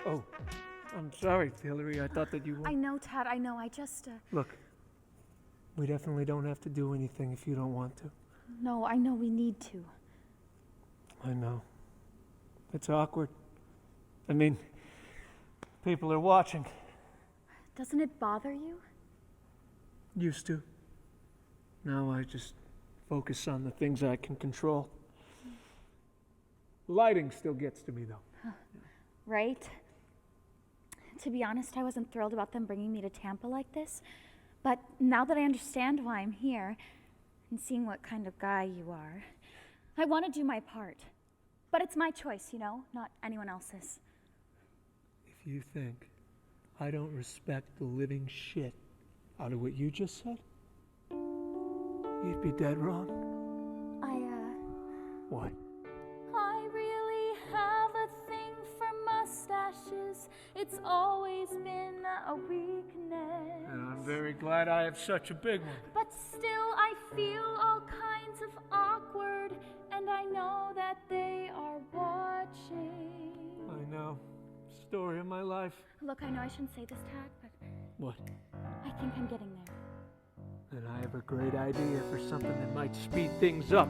Oh, I'm sorry, Hillary. I thought that you were... I know, Tad, I know. I just, Look, we definitely don't have to do anything if you don't want to. No, I know we need to. I know. It's awkward. I mean, people are watching. Doesn't it bother you? Used to. Now I just focus on the things I can control. Lighting still gets to me, though. Right? To be honest, I wasn't thrilled about them bringing me to Tampa like this. But now that I understand why I'm here, and seeing what kind of guy you are, I want to do my part. But it's my choice, you know, not anyone else's. If you think I don't respect the living shit out of what you just said, you'd be dead wrong. What? I really have a thing for mustaches. It's always been a weakness. And I'm very glad I have such a big one. But still, I feel all kinds of awkward, and I know that they are watching. I know. Story of my life. Look, I know I shouldn't say this, Tad, but What? I think I'm getting there. And I have a great idea for something that might speed things up.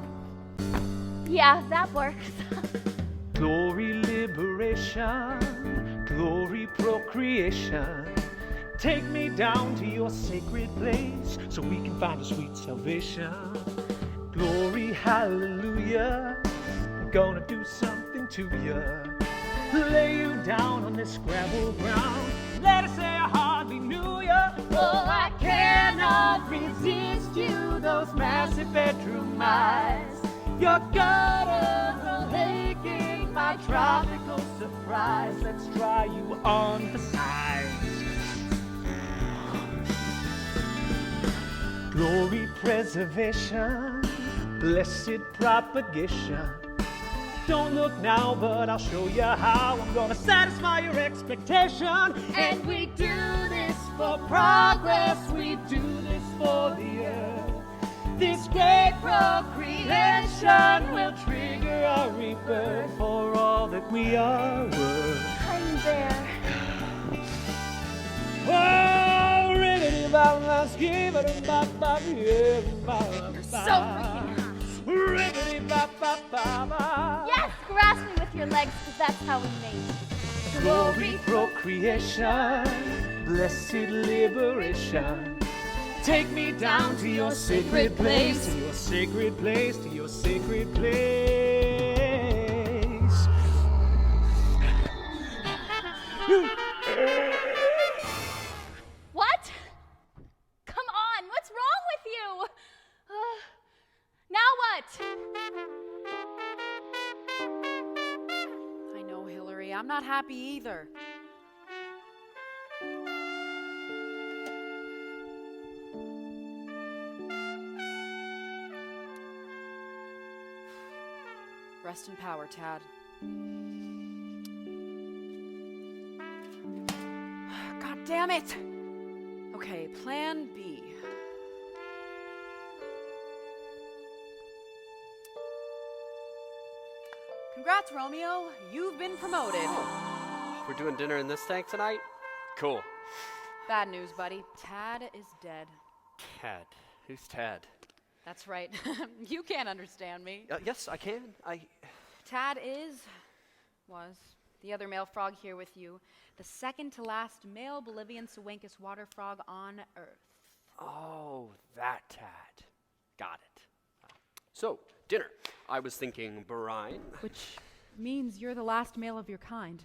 Yeah, that works. Glory, liberation, glory, procreation. Take me down to your sacred place so we can find a sweet salvation. Glory, hallelujah, I'm gonna do something to you. Lay you down on this gravel ground. Let us say I hardly knew you. Oh, I cannot resist you, those massive bedroom eyes. Your gutters aching, my tropical surprise. Let's try you on for size. Glory, preservation, blessed propagation. Don't look now, but I'll show you how I'm gonna satisfy your expectation. And we do this for progress, we do this for the earth. This great procreation will trigger our rebirth for all that we are worth. I'm there. Oh, ribbity bop bop, skibbity bop bop, yeah, bop You're so bop. freaking hot. Ribbity bop bop bop bop. Yes, grasp me with your legs, because that's how we mate. Glory, procreation, blessed liberation. Take me down to your sacred place, to your sacred place, to your sacred place. What? Come on, what's wrong with you? Now what? I know, Hillary. I'm not happy either. Rest in power, Tad. God damn it! Okay, plan B. Congrats, Romeo. You've been promoted. We're doing dinner in this tank tonight? Cool. Bad news, buddy. Tad is dead. Tad. Who's Tad? That's right. You can't understand me. Yes, I can. Tad was the other male frog here with you, the second to last male Bolivian Sehuencas water frog on Earth. Oh, that Tad. Got it. So, dinner. I was thinking brine. Which means you're the last male of your kind.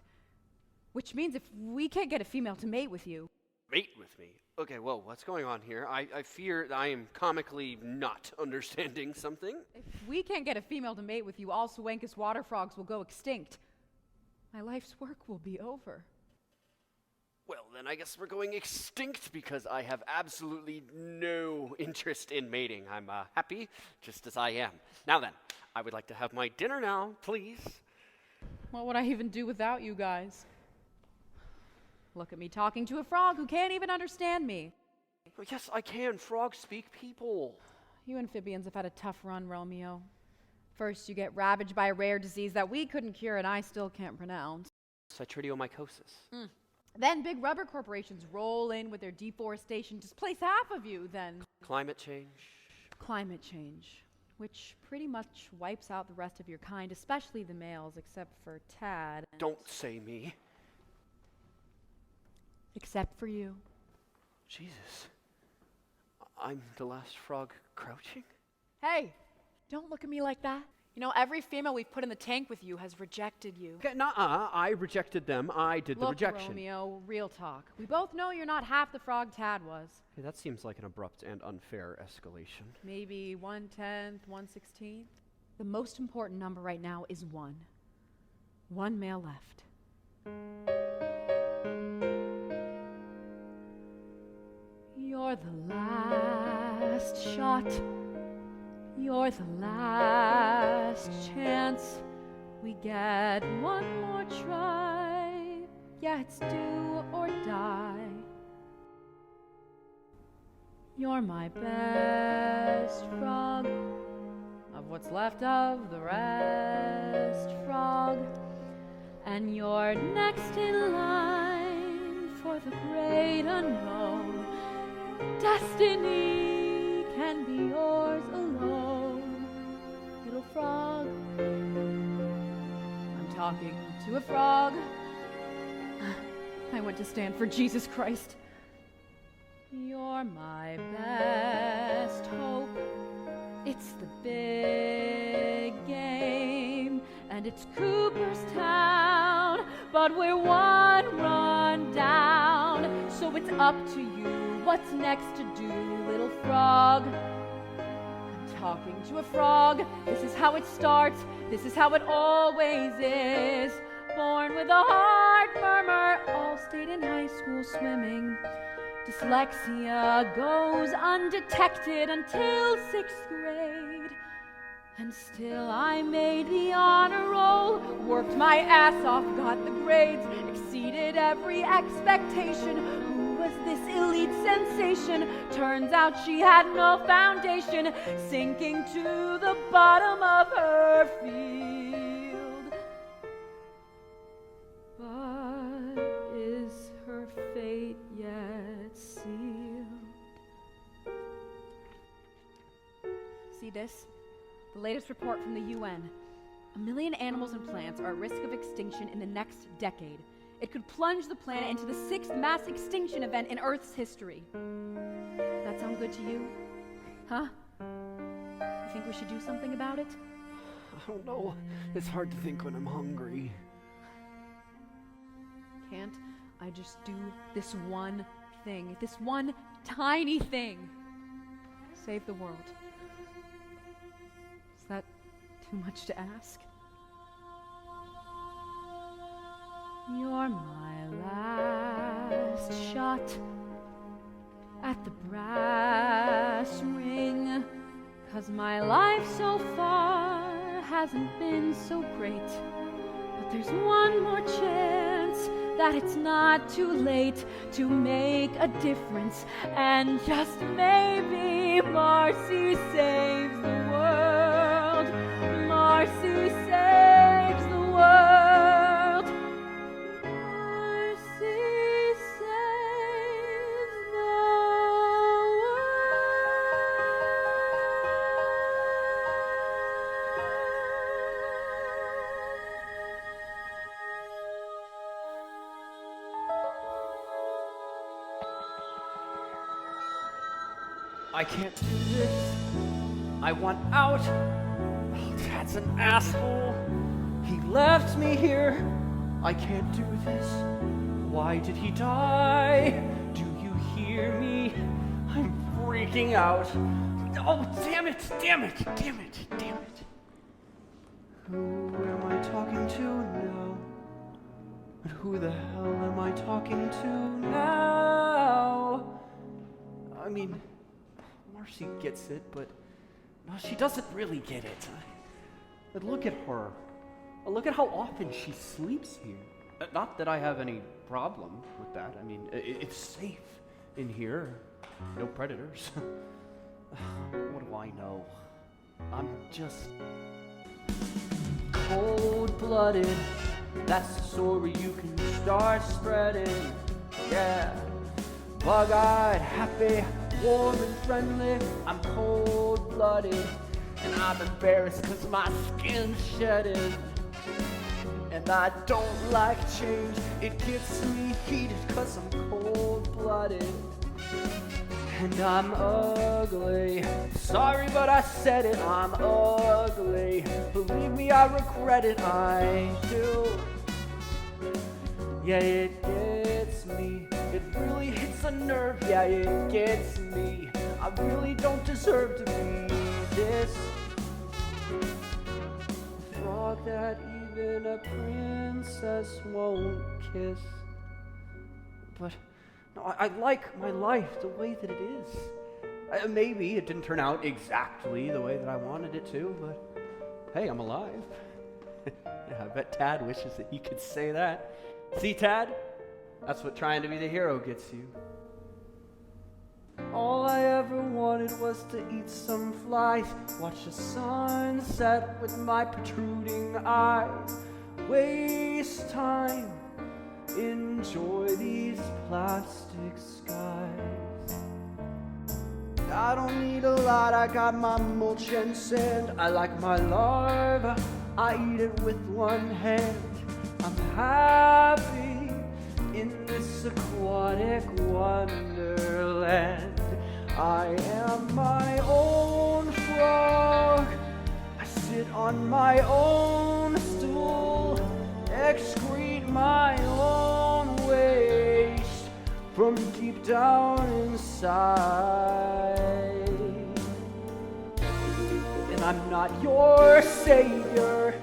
Which means if we can't get a female to mate with you. Mate with me? Okay, well, what's going on here? I fear I am comically not understanding something. If we can't get a female to mate with you, all Sehuencas water frogs will go extinct. My life's work will be over. Well, then I guess we're going extinct because I have absolutely no interest in mating. I'm happy just as I am. Now then, I would like to have my dinner now, please. What would I even do without you guys? Look at me talking to a frog who can't even understand me. Well, yes, I can. Frogs speak people. You amphibians have had a tough run, Romeo. First, you get ravaged by a rare disease that we couldn't cure and I still can't pronounce. Cytridiomycosis. Then big rubber corporations roll in with their deforestation, displace half of you, then Climate change. climate change, which pretty much wipes out the rest of your kind, especially the males, except for Tad. Don't say me. Except for you. Jesus. I'm the last frog crouching? Hey, don't look at me like that. You know, every female we've put in the tank with you has rejected you. Okay, nuh-uh, I rejected them. I did the Look, rejection. Romeo, real talk. We both know you're not half the frog Tad was. Okay, that seems like an abrupt and unfair escalation. Maybe 1/10, 1/16. The most important number right now is 1. 1 male left. You're the last shot. You're the last chance. We get one more try. Yeah, it's do or die. You're my best frog, of what's left of the rest frog. And you're next in line for the great unknown. Destiny can be yours alone, little frog. I'm talking to a frog. I went to stand for Jesus Christ. You're my best hope. It's the big game, and it's Cooperstown, but we're one run down. So it's up to you. What's next to do, little frog? I'm talking to a frog. This is how it starts. This is how it always is. Born with a heart murmur, all stayed in high school swimming. Dyslexia goes undetected until 6th grade. And still I made the honor roll, worked my ass off, got the grades, exceeded every expectation. Who was this elite sensation? Turns out she had no foundation, sinking to the bottom of her field. But is her fate yet sealed? See this? The latest report from the UN. 1 million animals and plants are at risk of extinction in the next decade. It could plunge the planet into the 6th mass extinction event in Earth's history. That sound good to you? Huh? You think we should do something about it? I don't know. It's hard to think when I'm hungry. Can't I just do this one thing? This one tiny thing? Save the world. Is that too much to ask? You're my last shot at the brass ring, 'cause my life so far hasn't been so great. But there's one more chance that it's not too late to make a difference, and just maybe Marci saves the world. Marci saves the world. Marci saves the world. I can't do this. I want out. Oh, Dad's an asshole. He left me here. I can't do this. Why did he die? Do you hear me? I'm freaking out. Oh, damn it, damn it, damn it, damn it. Who am I talking to now? But who the hell am I talking to now? I mean, Marci gets it, but no, she doesn't really get it. But look at her. Look at how often she sleeps here. Not that I have any problem with that. I mean, it's safe in here. No predators. What do I know? I'm just cold-blooded, That's the story you can start spreading. Yeah. Bug-eyed, happy, warm and friendly. I'm cold-blooded, and I'm embarrassed cause my skin's shedding. And I don't like change, it gets me heated cause I'm cold-blooded. And I'm ugly, sorry but I said it, I'm ugly. Believe me, I regret it, I do. Yeah, it gets me, it really hits a nerve, yeah, it gets me. I really don't deserve to be this frog that even a princess won't kiss. But no, I like my life the way that it is. Maybe it didn't turn out exactly the way that I wanted it to, but hey, I'm alive. Yeah, I bet Tad wishes that he could say that. See, Tad? That's what trying to be the hero gets you. All I ever wanted was to eat some flies, watch the sunset with my protruding eyes, waste time, enjoy these plastic skies. I don't need a lot, I got my mulch and sand. I like my larva, I eat it with one hand. I'm happy in this aquatic wonderland. I am my own frog, I sit on my own stool, excrete my own waste from deep down inside. And I'm not your savior,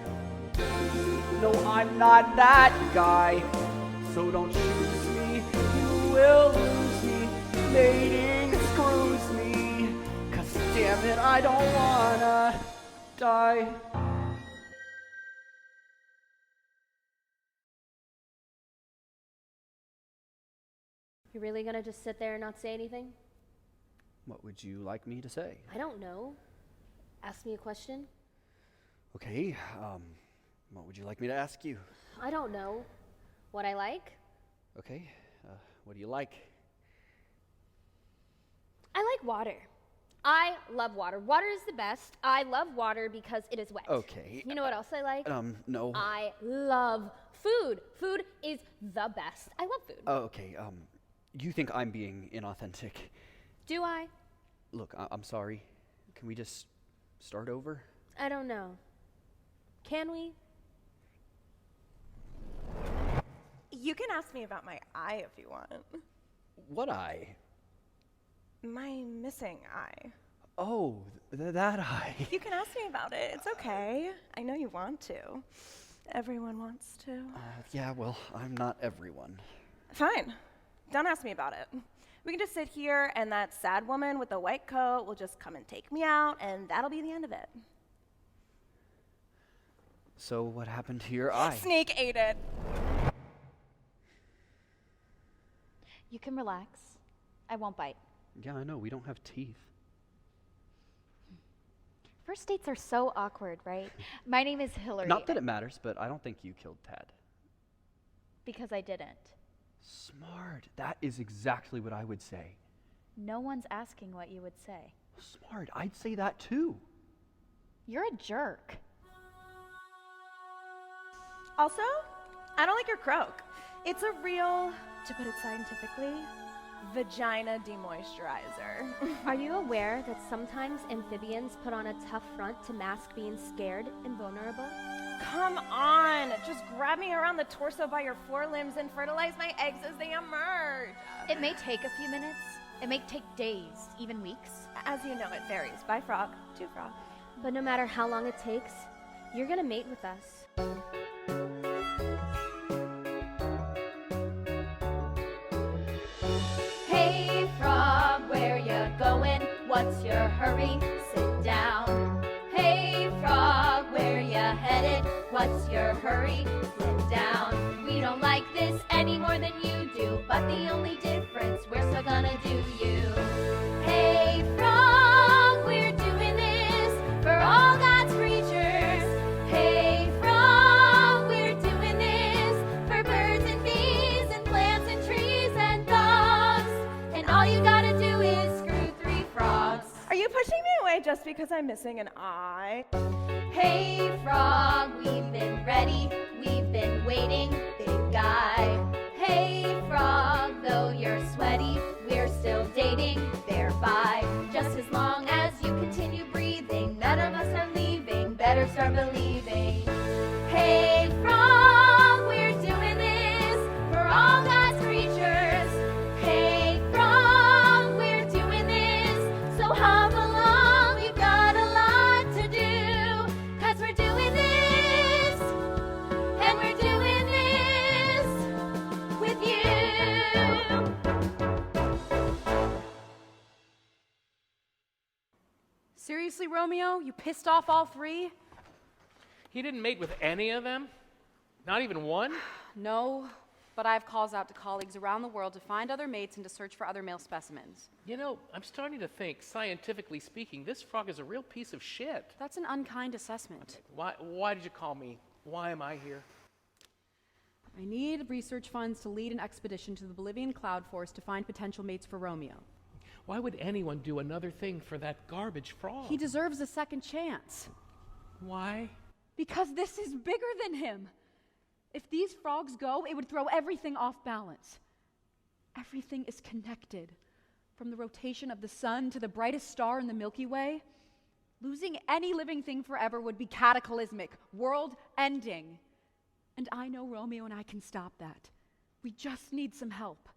no, I'm not that guy. So don't choose me, you will lose me. Mating screws me, cause damn it, I don't wanna die. You really gonna just sit there and not say anything? What would you like me to say? I don't know. Ask me a question? Okay, what would you like me to ask you? I don't know. What I like? Okay, what do you like? I like water. I love water. Water is the best. I love water because it is wet. Okay. You know what else I like? No. I love food. Food is the best. I love food. Oh, okay, you think I'm being inauthentic. Do I? Look, I'm sorry. Can we just start over? I don't know. Can we? You can ask me about my eye if you want. What eye? My missing eye. Oh, that eye. You can ask me about it. It's okay. I know you want to. Everyone wants to. Yeah, well, I'm not everyone. Fine. Don't ask me about it. We can just sit here, and that sad woman with the white coat will just come and take me out, and that'll be the end of it. So what happened to your eye? Snake ate it. You can relax. I won't bite. Yeah, I know, we don't have teeth. First dates are so awkward, right? My name is Hillary. Not that it matters, but I don't think you killed Tad. Because I didn't. Smart. That is exactly what I would say. No one's asking what you would say. Smart. I'd say that too. You're a jerk. Also, I don't like your croak. It's a real, to put it scientifically, vagina demoisturizer. Are you aware that sometimes amphibians put on a tough front to mask being scared and vulnerable? Come on, just grab me around the torso by your forelimbs and fertilize my eggs as they emerge. It may take a few minutes. It may take days, even weeks. As you know, it varies by frog to frog. But no matter how long it takes, you're gonna mate with us. Hey frog, where you going? What's your hurry? Sit down. Hey frog, where you headed? What's your hurry? Sit down. We don't like this any more than you do, but the only difference, we're still gonna do you. Hey frog, we're doing this for all God's creatures. Hey frog, we're doing this because I'm missing an eye. Hey frog, we've been ready, we've been waiting, big guy. Hey frog, though you're sweaty, we're still dating, thereby. Just as long as you continue breathing, none of us are leaving, better start believing. Hey frog, we're doing this for all God's creatures. Hey frog, we're doing this, so hop along, we've got a lot to do. 'Cause we're doing this, and we're doing this with you. Seriously, Romeo? You pissed off all three? He didn't mate with any of them? Not even one? No, but I have calls out to colleagues around the world to find other mates and to search for other male specimens. You know, I'm starting to think, scientifically speaking, this frog is a real piece of shit. That's an unkind assessment. Why did you call me? Why am I here? I need research funds to lead an expedition to the Bolivian cloud forest to find potential mates for Romeo. Why would anyone do another thing for that garbage frog? He deserves a second chance. Why? Because this is bigger than him. If these frogs go, it would throw everything off balance. Everything is connected. From the rotation of the sun to the brightest star in the Milky Way. Losing any living thing forever would be cataclysmic, world-ending. And I know Romeo and I can stop that. We just need some help.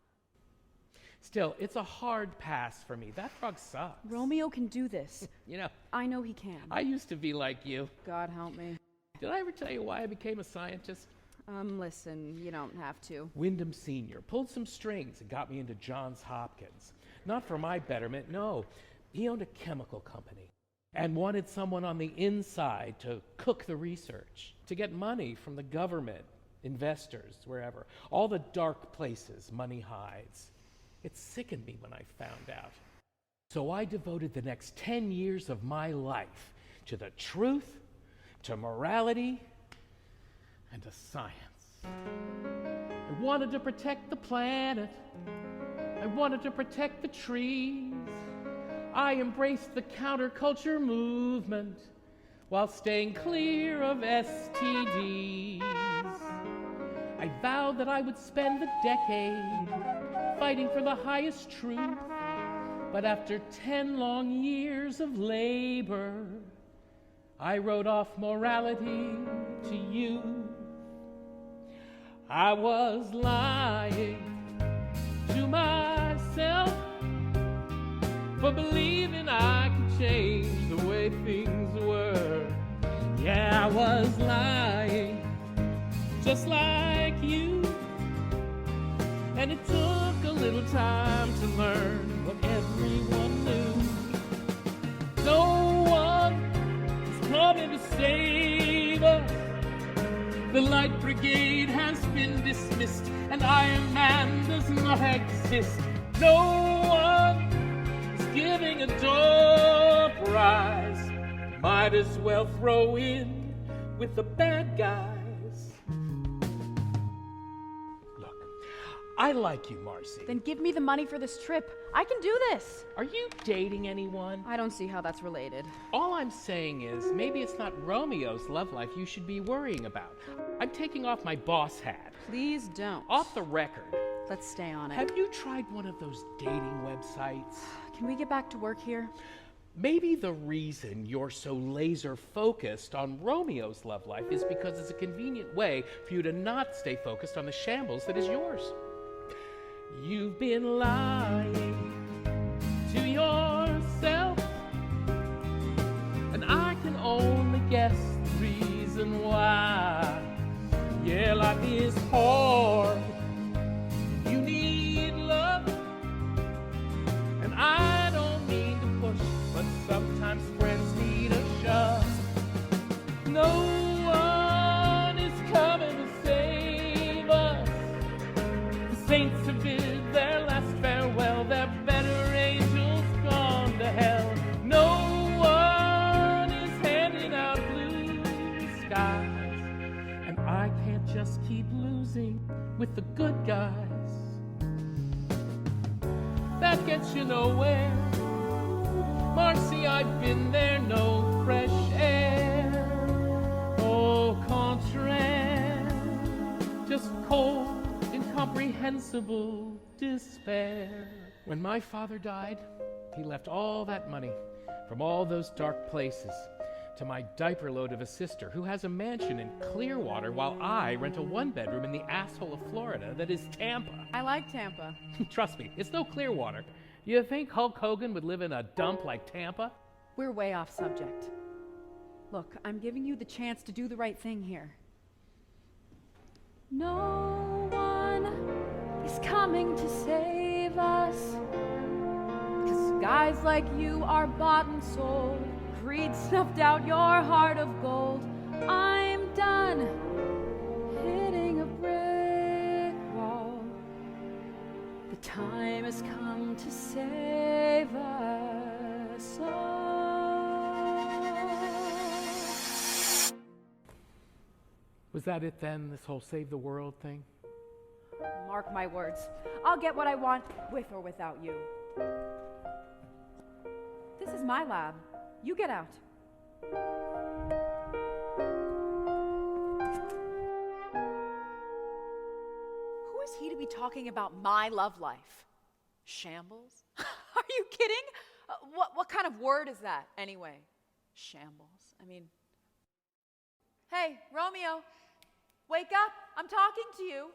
Still, it's a hard pass for me. That frog sucks. Romeo can do this. You know, I know he can. I used to be like you. God help me. Did I ever tell you why I became a scientist? Listen, you don't have to. Wyndham Sr. pulled some strings and got me into Johns Hopkins. Not for my betterment, no. He owned a chemical company and wanted someone on the inside to cook the research, to get money from the government, investors, wherever. All the dark places money hides. It sickened me when I found out. So I devoted the next 10 years of my life to the truth, to morality, and to science. I wanted to protect the planet. I wanted to protect the trees. I embraced the counterculture movement while staying clear of STDs. I vowed that I would spend the decade fighting for the highest truth, but after 10 long years of labor, I wrote off morality to you. I was lying to myself for believing I could change the way things were. Yeah, I was lying just like you. And it took a little time to learn what everyone knew. No one is coming to save us. The Light Brigade has been dismissed, and Iron Man does not exist. No one is giving a door prize. Might as well throw in with the bad guys. I like you, Marci. Then give me the money for this trip. I can do this. Are you dating anyone? I don't see how that's related. All I'm saying is, maybe it's not Romeo's love life you should be worrying about. I'm taking off my boss hat. Please don't. Off the record. Let's stay on it. Have you tried one of those dating websites? Can we get back to work here? Maybe the reason you're so laser focused on Romeo's love life is because it's a convenient way for you to not stay focused on the shambles that is yours. You've been lying to yourself, and I can only guess the reason why. Yeah, life is hard. You need love, and I don't mean to push, but sometimes friends need a shove. No one is coming to save us. The saints have bid their last farewell, their better angels gone to hell. No one is handing out blue skies, and I can't just keep losing with the good guys. That gets you nowhere. Marci, I've been there, no fresh air. Au contraire, just cold, incomprehensible despair. When my father died, he left all that money from all those dark places to my diaper load of a sister who has a mansion in Clearwater while I rent a one-bedroom in the asshole of Florida that is Tampa. I like Tampa. Trust me, it's no Clearwater. You think Hulk Hogan would live in a dump like Tampa? We're way off subject. Look, I'm giving you the chance to do the right thing here. No one is coming to save us, 'cause guys like you are bought and sold. Greed snuffed out your heart of gold. I'm done hitting a brick wall. The time has come to save us all. Was that it then, this whole save the world thing? Mark my words. I'll get what I want with or without you. This is my lab. You get out. Who is he to be talking about my love life? Shambles? Are you kidding? What kind of word is that, anyway? Shambles. I mean... Hey, Romeo, wake up. I'm talking to you.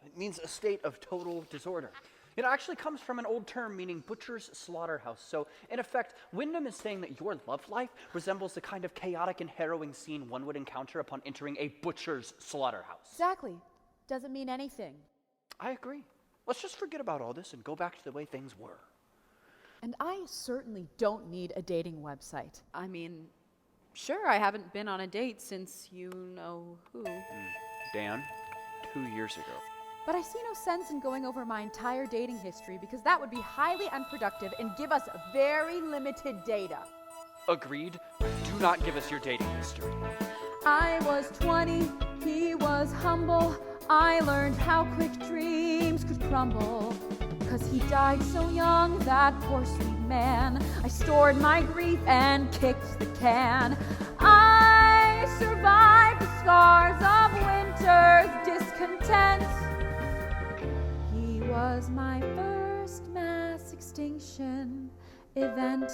It means a state of total disorder. It actually comes from an old term meaning butcher's slaughterhouse. So, in effect, Wyndham is saying that your love life resembles the kind of chaotic and harrowing scene one would encounter upon entering a butcher's slaughterhouse. Exactly. Doesn't mean anything. I agree. Let's just forget about all this and go back to the way things were. And I certainly don't need a dating website. I mean, sure, I haven't been on a date since you know who. Dan, 2 years ago. But I see no sense in going over my entire dating history because that would be highly unproductive and give us very limited data. Agreed. Do not give us your dating history. I was 20, he was humble. I learned how quick dreams could crumble. 'Cause he died so young, that poor sweet man. I stored my grief and kicked the can. I survived the scars of winter's discontent. He was my first mass extinction event.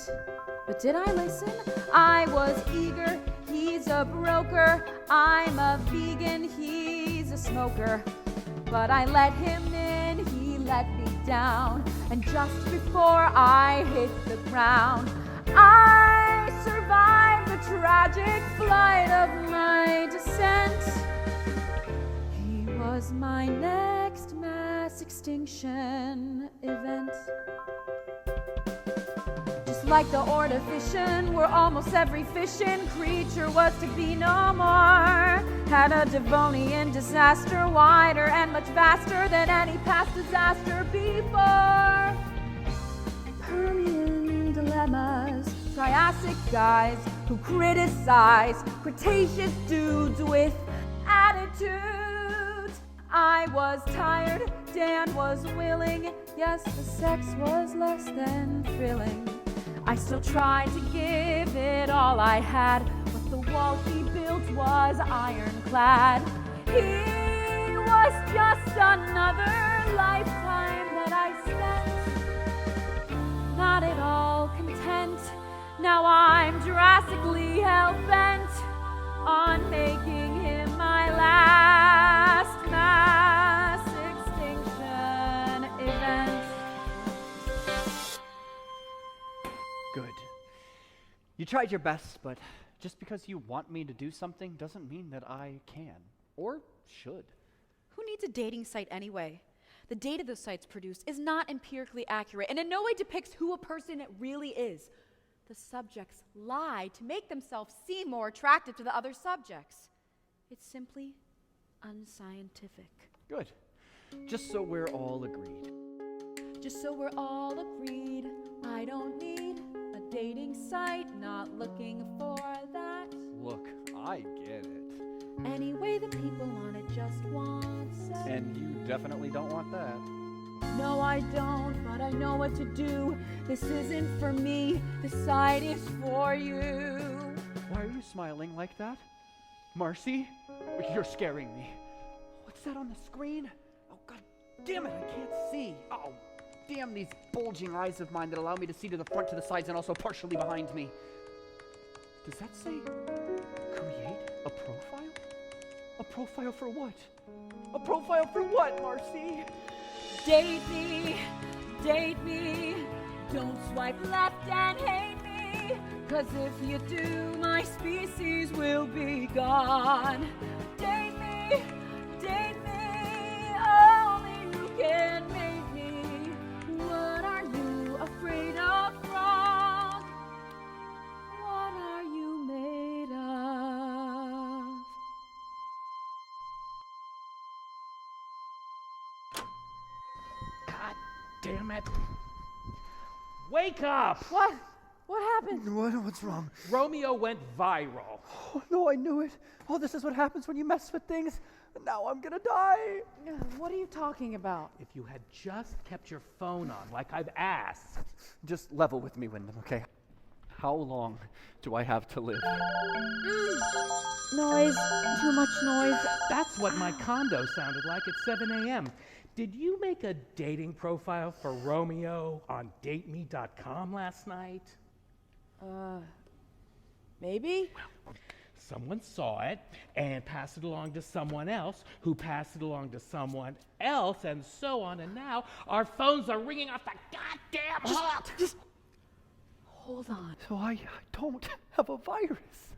But did I listen? I was eager, he's a broker. I'm a vegan, he's a smoker. But I let him in, he let me down. And just before I hit the ground, I survived the tragic flight of my descent. He was my next mass extinction event. Just like the Ordovician, where almost every fishing creature was to be no more, had a Devonian disaster wider and much vaster than any past disaster before. Permian dilemmas, Triassic guys who criticize Cretaceous dudes with attitudes. I was tired, Dan was willing, yes, the sex was less than thrilling. I still tried to give it all I had, but the wall he built was ironclad. He was just another lifetime that I spent, not at all content. Now I'm drastically hell-bent on making him my last mass extinction event. Good. You tried your best, but just because you want me to do something doesn't mean that I can or should. Who needs a dating site anyway? The data the sites produce is not empirically accurate and in no way depicts who a person really is. The subjects lie to make themselves seem more attractive to the other subjects. It's simply unscientific. Good. Just so we're all agreed. Just so we're all agreed, I don't need a dating site, not looking for that. Look, I get it. Anyway, the people on it just want sex. And you definitely don't want that. No, I don't, but I know what to do. This isn't for me. This side is for you. Why are you smiling like that? Marci? You're scaring me. What's that on the screen? Oh, god damn it, I can't see. Oh, damn these bulging eyes of mine that allow me to see to the front, to the sides, and also partially behind me. Does that say create a profile? A profile for what? A profile for what, Marci? Date me, date me. Don't swipe left and hate me. 'Cause if you do, my species will be gone. Date me, only you can make me. What are you afraid of, frog? What are you made of? God damn it. Wake up! What? What happened? What's wrong? Romeo went viral. Oh, no, I knew it. Oh, this is what happens when you mess with things. Now I'm gonna die. What are you talking about? If you had just kept your phone on like I've asked. Just level with me, Wyndham, okay? How long do I have to live? Noise. Too much noise. That's what my condo sounded like at 7 a.m. Did you make a dating profile for Romeo on dateme.com last night? Maybe? Someone saw it and passed it along to someone else, who passed it along to someone else, and so on. And now our phones are ringing off the goddamn hook. Just hold on. So I don't have a virus.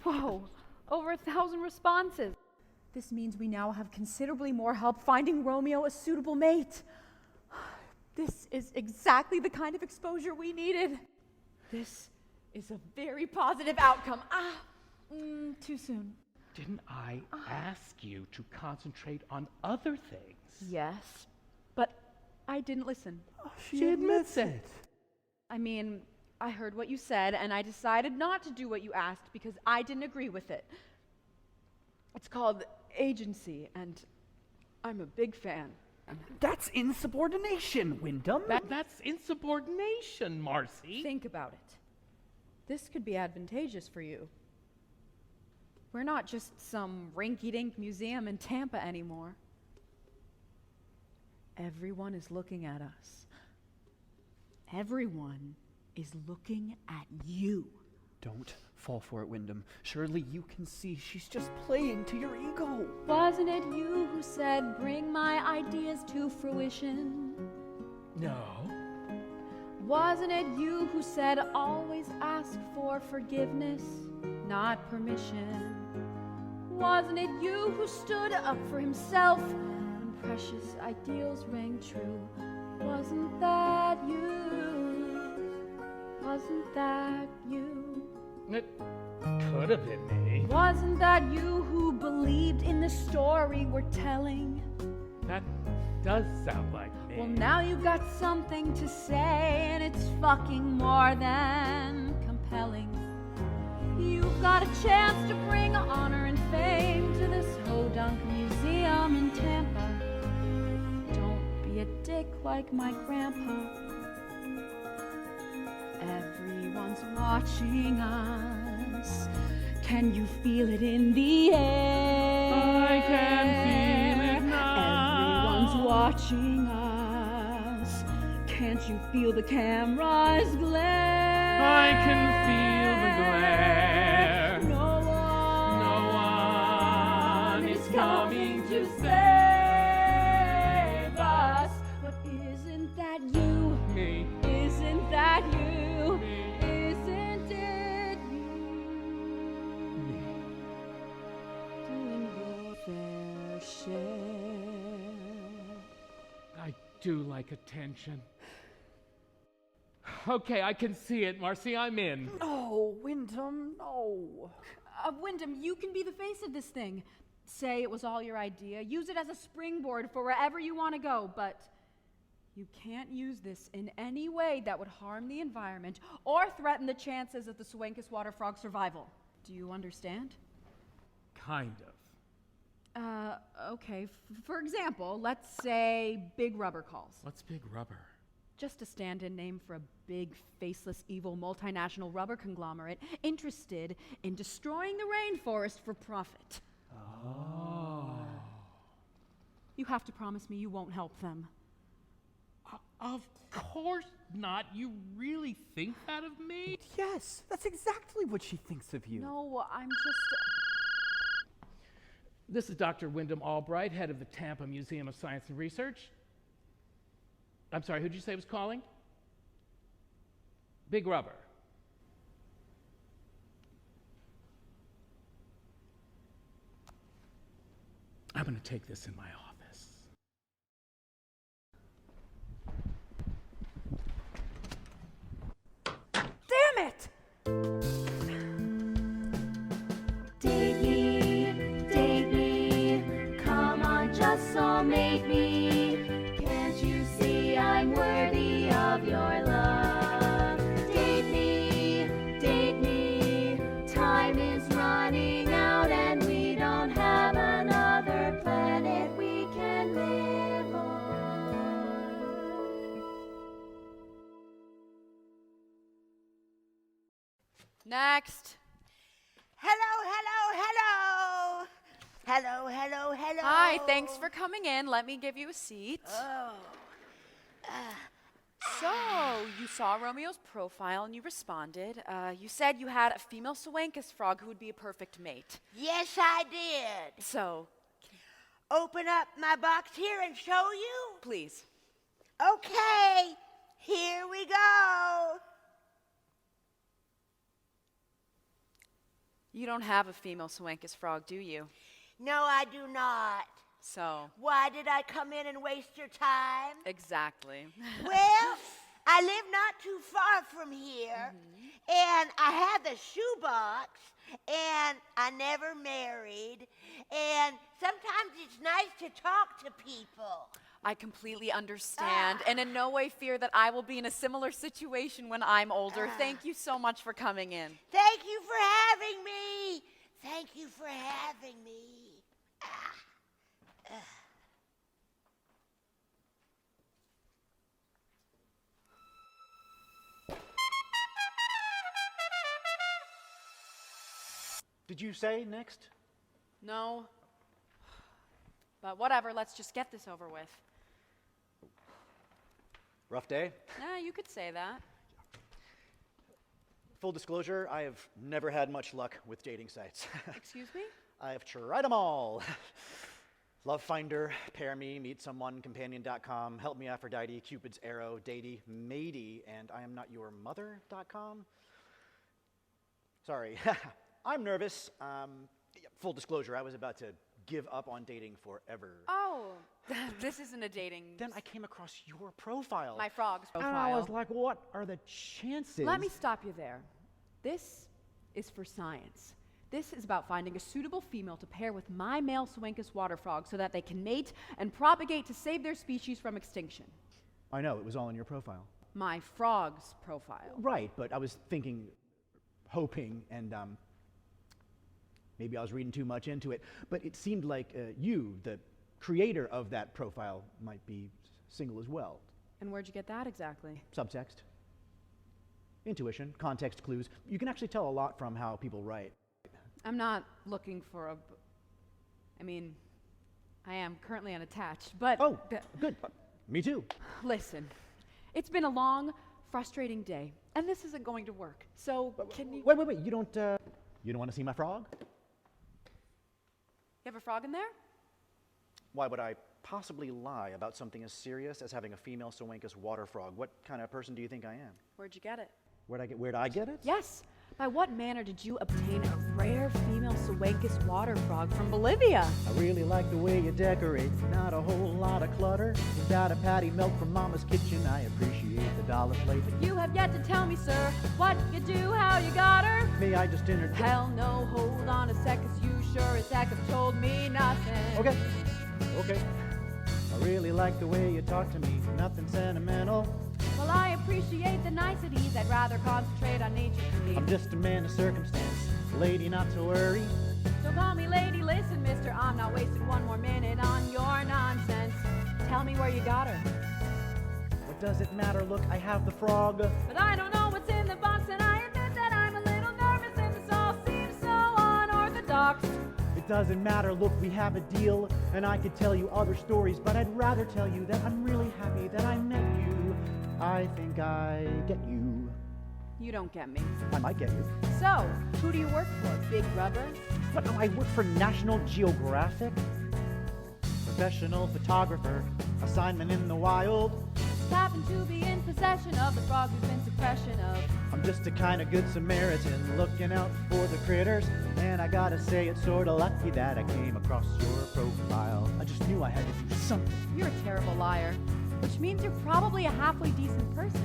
Whoa, over 1,000 responses. This means we now have considerably more help finding Romeo a suitable mate. This is exactly the kind of exposure we needed. This is a very positive outcome. Too soon. Didn't I ask you to concentrate on other things? Yes, but I didn't listen. She admits it. I mean, I heard what you said, and I decided not to do what you asked because I didn't agree with it. It's called agency, and I'm a big fan. That's insubordination, Wyndham. That's insubordination, Marci. Think about it. This could be advantageous for you. We're not just some rinky-dink museum in Tampa anymore. Everyone is looking at us. Everyone is looking at you. Don't fall for it, Wyndham. Surely you can see she's just playing to your ego. Wasn't it you who said, bring my ideas to fruition? No. Wasn't it you who said, always ask for forgiveness, not permission? Wasn't it you who stood up for himself when precious ideals rang true? Wasn't that you? Wasn't that you? It could have been me. Wasn't that you who believed in the story we're telling? That does sound like me. Well, now you've got something to say, and it's fucking more than compelling. You've got a chance to bring honor and fame to this Hodunk Museum in Tampa. Don't be a dick like my grandpa. Everyone's watching us. Can you feel it in the air? I can feel it now. Everyone's watching us. Can't you feel the camera's glare? I can feel the glare. No one is coming to save us. But isn't that you? Me. Isn't that you? Me. Isn't it you? Doing your fair share. I do like attention. Okay, I can see it, Marci. I'm in. No, Wyndham, no. Wyndham, you can be the face of this thing. Say it was all your idea. Use it as a springboard for wherever you want to go, but you can't use this in any way that would harm the environment or threaten the chances of the Sehuencas water frog survival. Do you understand? Kind of. Okay. For example, let's say Big Rubber calls. What's Big Rubber? Just a stand-in name for a big, faceless, evil, multinational rubber conglomerate interested in destroying the rainforest for profit. Oh. You have to promise me you won't help them. Of course not. You really think that of me? Yes, that's exactly what she thinks of you. No, I'm just... This is Dr. Wyndham Albright, head of the Tampa Museum of Science and Research. I'm sorry, who'd you say was calling? Big Rubber. I'm going to take this in my office. Damn it! Date me, come on, just soulmate me. Can't you see I'm worthy of your love? Date me, time is running out and we don't have another planet we can live on. Next. Hello, hello, hello. Hello, hello, hello. Hi, thanks for coming in. Let me give you a seat. Oh. So, you saw Romeo's profile and you responded. You said you had a female Sehuencas frog who would be a perfect mate. Yes, I did. So, Open up my box here and show you? please. Okay, here we go. You don't have a female Sehuencas frog, do you? No, I do not. So, Why did I come in and waste your time? exactly. Well, I live not too far from here, and I have the shoebox, and I never married, and sometimes it's nice to talk to people. I completely understand and in no way fear that I will be in a similar situation when I'm older. Thank you so much for coming in. Thank you for having me. Thank you for having me. Did you say next? No. But whatever, let's just get this over with. Rough day? You could say that. Full disclosure, I have never had much luck with dating sites. Excuse me? I have tried them all. Love Finder, Pair Me, Meet Someone, Companion.com, Help Me Aphrodite, Cupid's Arrow, Datey, Matey, and I Am Not Your Mother.com. Sorry, I'm nervous. Full disclosure, I was about to give up on dating forever. Oh, this isn't a dating... Then I came across your profile. My frog's And profile. I was like, what are the chances? Let me stop you there. This is for science. This is about finding a suitable female to pair with my male Sehuencas water frog so that they can mate and propagate to save their species from extinction. I know, it was all in your profile. My frog's profile. Right, but I was thinking, hoping, and maybe I was reading too much into it, but it seemed like you, the creator of that profile, might be single as well. And where'd you get that exactly? Subtext, intuition, context clues. You can actually tell a lot from how people write. I'm not looking for a... I mean, I am currently unattached, but... Oh, good. Me too. Listen, it's been a long, frustrating day, and this isn't going to work. So, can you... Wait. You don't want to see my frog? You have a frog in there? Why would I possibly lie about something as serious as having a female Sehuencas water frog? What kind of person do you think I am? Where'd you get it? Where'd I get it? Yes. By what manner did you obtain a rare female Sehuencas water frog from Bolivia? I really like the way you decorate, not a whole lot of clutter. You got a patty melt from Mama's kitchen, I appreciate the dollar plate. You have yet to tell me, sir, what you do, how you got her. Me, I just entered. Hell no, hold on a sec, 'cause you sure as heck have told me nothing. Okay. I really like the way you talk to me, nothing sentimental. Well, I appreciate the niceties, I'd rather concentrate on nature for me. I'm just a man of circumstance, lady, not to worry. Don't call me lady, listen, mister, I'm not wasting one more minute on your nonsense. Tell me where you got her. What does it matter? Look, I have the frog. But I don't know what's in the box, and I admit that I'm a little nervous, and this all seems so unorthodox. It doesn't matter. Look, we have a deal, and I could tell you other stories, but I'd rather tell you that I'm really happy that I met you. I think I get you. You don't get me. I might get you. So, who do you work for? Big Rubber? But no, I work for National Geographic. Professional photographer, assignment in the wild. Just happen to be in possession of the frog who's been suppression of. I'm just a kind of good Samaritan looking out for the critters. And I gotta say, it's sort of lucky that I came across your profile. I just knew I had to do something. You're a terrible liar, which means you're probably a halfway decent person.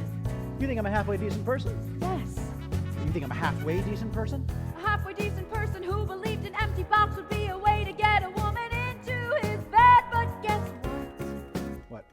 You think I'm a halfway decent person? Yes. You think I'm a halfway decent person? A halfway decent person who believed an empty box would be a way to get a woman into his bed. But guess what? What?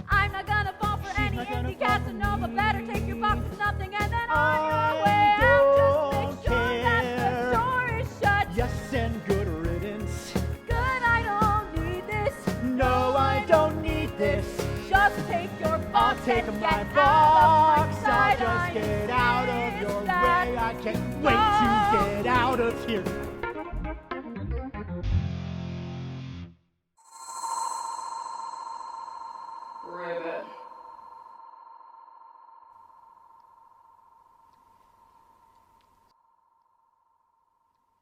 I'm not gonna fall for any empty Casanova. Better take your box as nothing and then on your way out. Just make sure that the door is shut. Yes, and good riddance. Good, I don't need this. No, I don't need this. Just take your box I'll take and my get box. out of my I'll sight. just get out of your way. that I can't wait to get out of here. RIBBIT.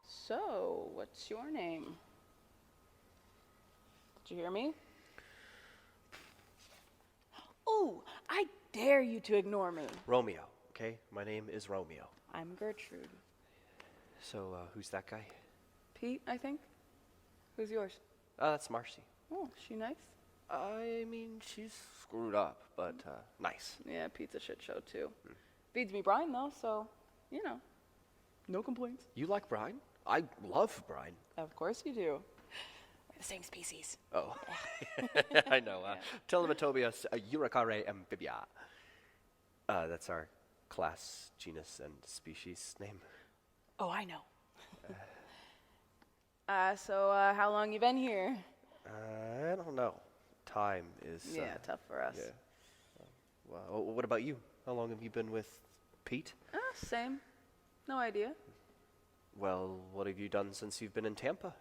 So, what's your name? Did you hear me? Ooh, I dare you to ignore me. Romeo, okay? My name is Romeo. I'm Gertrude. So, who's that guy? Pete, I think. Who's yours? That's Marci. Oh, she nice? I mean, she's screwed up, but nice. Yeah, Pete's a shit show too. Beats me Brian though, so, you know, no complaints. You like Brian? I love Brian. Of course you do. We're the same species. Oh, I know. Telematobius Eurocare amphibia. That's our class, genus, and species name. Oh, I know. So how long you been here? I don't know. Time is... Yeah, tough for us. Yeah. Well, what about you? How long have you been with Pete? Same. No idea. Well, what have you done since you've been in Tampa?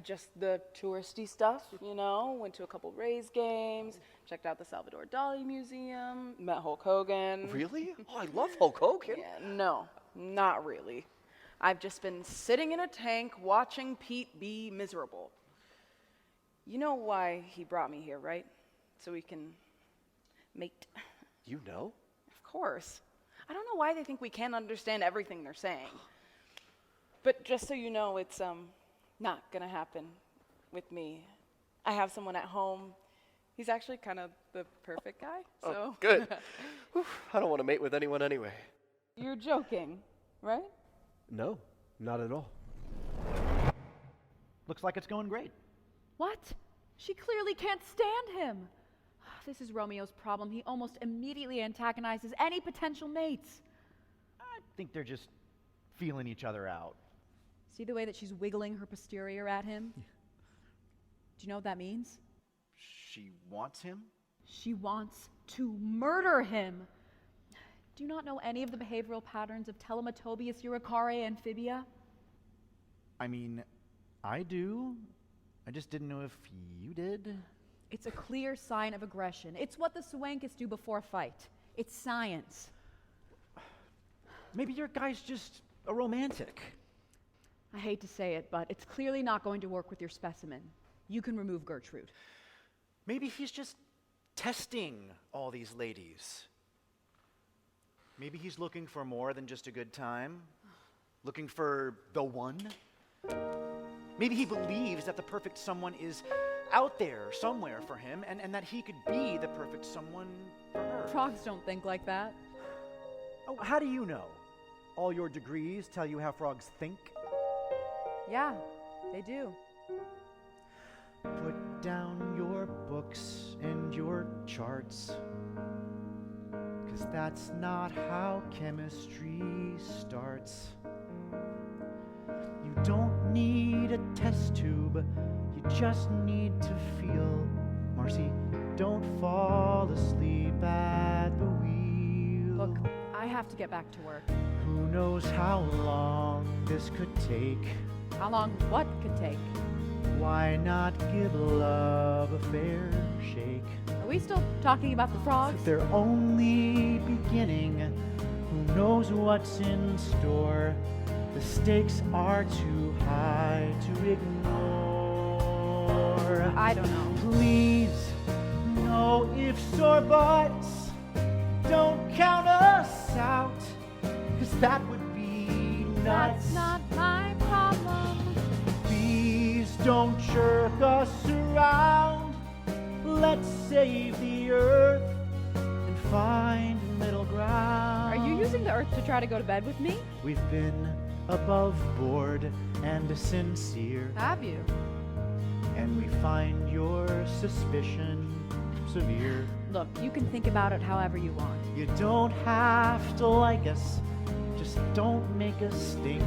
Just the touristy stuff, you know. Went to a couple Rays games, checked out the Salvador Dali Museum, met Hulk Hogan. Really? Oh, I love Hulk Hogan. Yeah, no, not really. I've just been sitting in a tank watching Pete be miserable. You know why he brought me here, right? So we can mate. You know? Of course. I don't know why they think we can't understand everything they're saying. But just so you know, it's not gonna happen with me. I have someone at home. He's actually kind of the perfect guy, so. Oh, good. Whew, I don't want to mate with anyone anyway. You're joking, right? No, not at all. Looks like it's going great. What? She clearly can't stand him. This is Romeo's problem. He almost immediately antagonizes any potential mates. I think they're just feeling each other out. See the way that she's wiggling her posterior at him? Do you know what that means? She wants him? She wants to murder him. Do you not know any of the behavioral patterns of Telematobius Eurocare amphibia? I mean, I do. I just didn't know if you did. It's a clear sign of aggression. It's what the Sehuencas do before a fight. It's science. Maybe your guy's just a romantic. I hate to say it, but it's clearly not going to work with your specimen. You can remove Gertrude. Maybe he's just testing all these ladies. Maybe he's looking for more than just a good time. Looking for the one. Maybe he believes that the perfect someone is out there somewhere for him, and that he could be the perfect someone for her. Frogs don't think like that. Oh, how do you know? All your degrees tell you how frogs think? Yeah, they do. Put down your books and your charts, 'cause that's not how chemistry starts. You don't need a test tube, you just need to feel. Marci, don't fall asleep at the wheel. Look, I have to get back to work. Who knows how long this could take? How long what could take? Why not give love a fair shake? Are we still talking about the frogs? They're only beginning. Who knows what's in store? The stakes are too high to ignore. I don't know. Please, no ifs or buts. Don't count us out, 'cause that would be nuts. That's not my problem. Please don't jerk us around. Let's save the earth and find middle ground. Are you using the earth to try to go to bed with me? We've been above board and sincere, Have you? and we find your suspicion severe. Look, you can think about it however you want. You don't have to like us, just don't make us stink.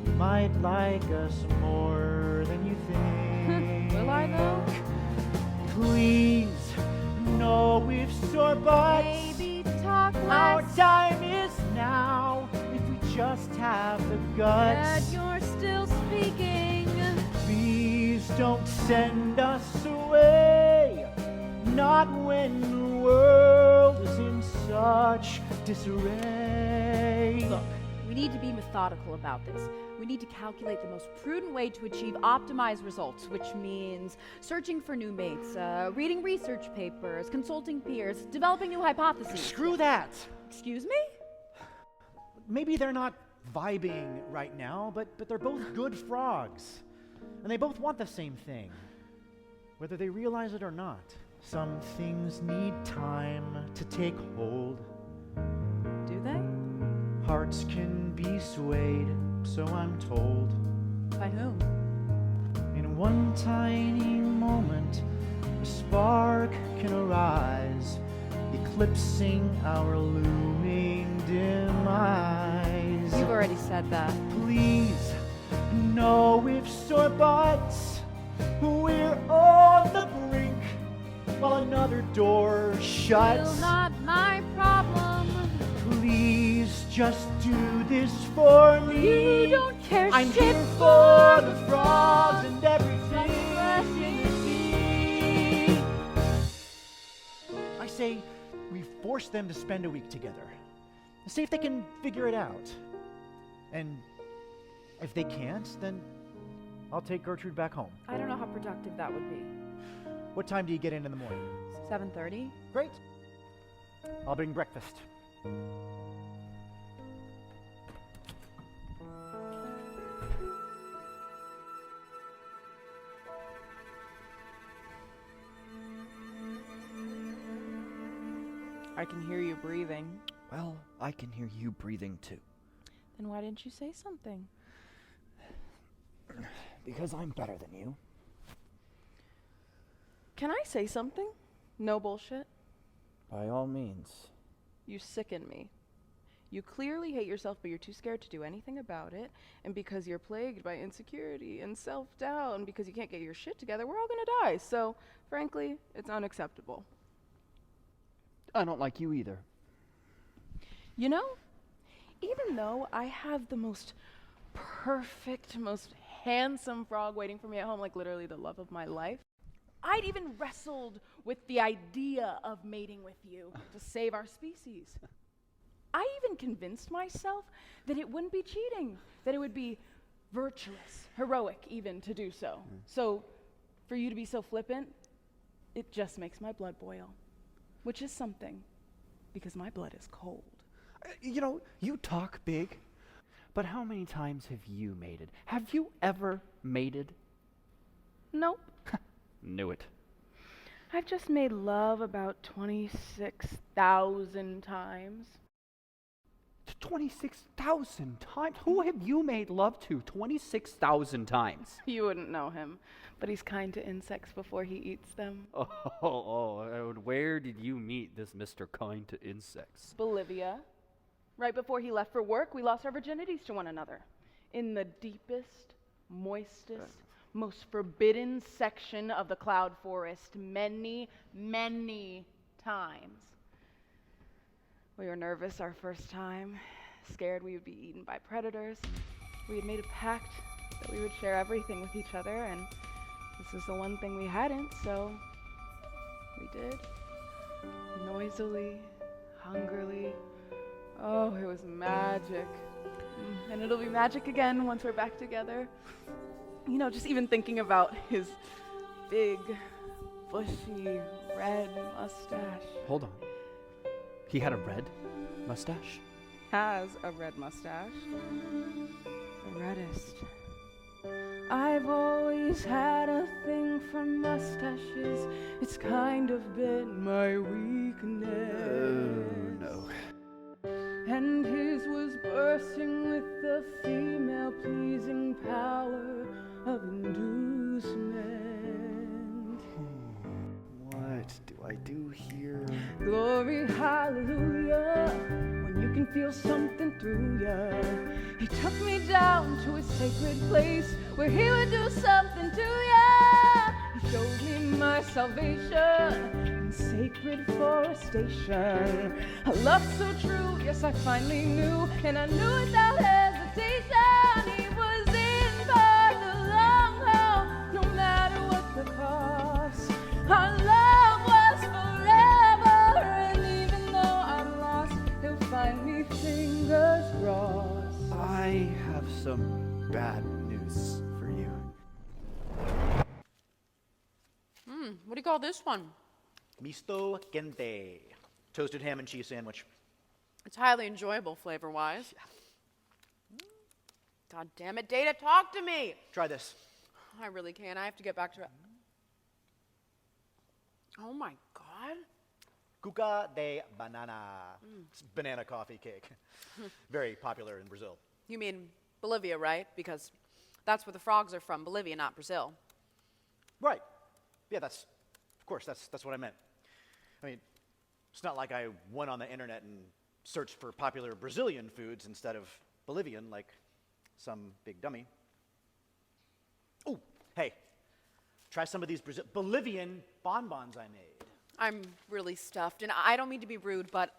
You might like us more than you think. Will I though? Please, no ifs or buts. Maybe talk Our less. time is now, if we just have the guts. But you're still speaking. Please don't send us away, not when the world is in such disarray. Look, we need to be methodical about this. We need to calculate the most prudent way to achieve optimized results, which means searching for new mates, reading research papers, consulting peers, developing new hypotheses. Screw that! Excuse me? Maybe they're not vibing right now, but they're both good frogs. And they both want the same thing, whether they realize it or not. Some things need time to take hold. Do they? Hearts can be swayed, so I'm told. By whom? In one tiny moment, a spark can arise, eclipsing our looming demise. You've already said that. Please, no ifs or buts. We're on the brink while another door shuts. Still not my problem. Please just do this for me. You don't care I'm shit here for the frogs and everything you see. I say we force them to spend a week together. See if they can figure it out. And if they can't, then I'll take Gertrude back home. I don't know how productive that would be. What time do you get in the morning? 7:30? Great. I'll bring breakfast. I can hear you breathing. Well, I can hear you breathing too. Then why didn't you say something? Because I'm better than you. Can I say something? No bullshit. By all means. You sicken me. You clearly hate yourself, but you're too scared to do anything about it. And because you're plagued by insecurity and self-doubt, and because you can't get your shit together, we're all gonna die. So, frankly, it's unacceptable. I don't like you either. You know, even though I have the most perfect, most handsome frog waiting for me at home, like literally the love of my life, I'd even wrestled with the idea of mating with you to save our species. I even convinced myself that it wouldn't be cheating, that it would be virtuous, heroic even to do so. So for you to be so flippant, it just makes my blood boil, which is something, because my blood is cold. You know, you talk big, but how many times have you mated? Have you ever mated? Nope. Knew it. I've just made love about 26,000 times. 26,000 times? Who have you made love to 26,000 times? You wouldn't know him, but he's kind to insects before he eats them. Where did you meet this Mr. Kind to Insects? Bolivia. Right before he left for work, we lost our virginities to one another. in the deepest, moistest, most forbidden section of the cloud forest many, many times. We were nervous our first time, scared we would be eaten by predators. We had made a pact that we would share everything with each other, and this was the one thing we hadn't, so we did. Noisily, hungrily. Oh, it was magic. And it'll be magic again once we're back together. You know, just even thinking about his big, bushy, red mustache. Hold on. He had a red mustache? Has a red mustache. The reddest. I've always had a thing for mustaches. It's kind of been my weakness. Oh, no. And his was bursting with the female pleasing power of inducement. What do I do here? Glory, hallelujah, when you can feel something through ya. He took me down to a sacred place where he would do something to ya. He showed me my salvation in sacred forestation. A love so true, yes, I finally knew, and I knew without hesitation. He was in for the long haul, no matter what the cost. Our love was forever, and even though I'm lost, he'll find me fingers crossed. I have some bad news for you. What do you call this one? Misto Kente. Toasted ham and cheese sandwich. It's highly enjoyable flavor-wise. God damn it, Data, talk to me! Try this. I really can't. I have to get back to it. Oh my God. Cuca de banana. It's banana coffee cake. Very popular in Brazil. You mean Bolivia, right? Because that's where the frogs are from, Bolivia, not Brazil. Right. Yeah, of course, that's what I meant. I mean, it's not like I went on the internet and searched for popular Brazilian foods instead of Bolivian, like some big dummy. Oh, hey, try some of these Bolivian bonbons I made. I'm really stuffed, and I don't mean to be rude, but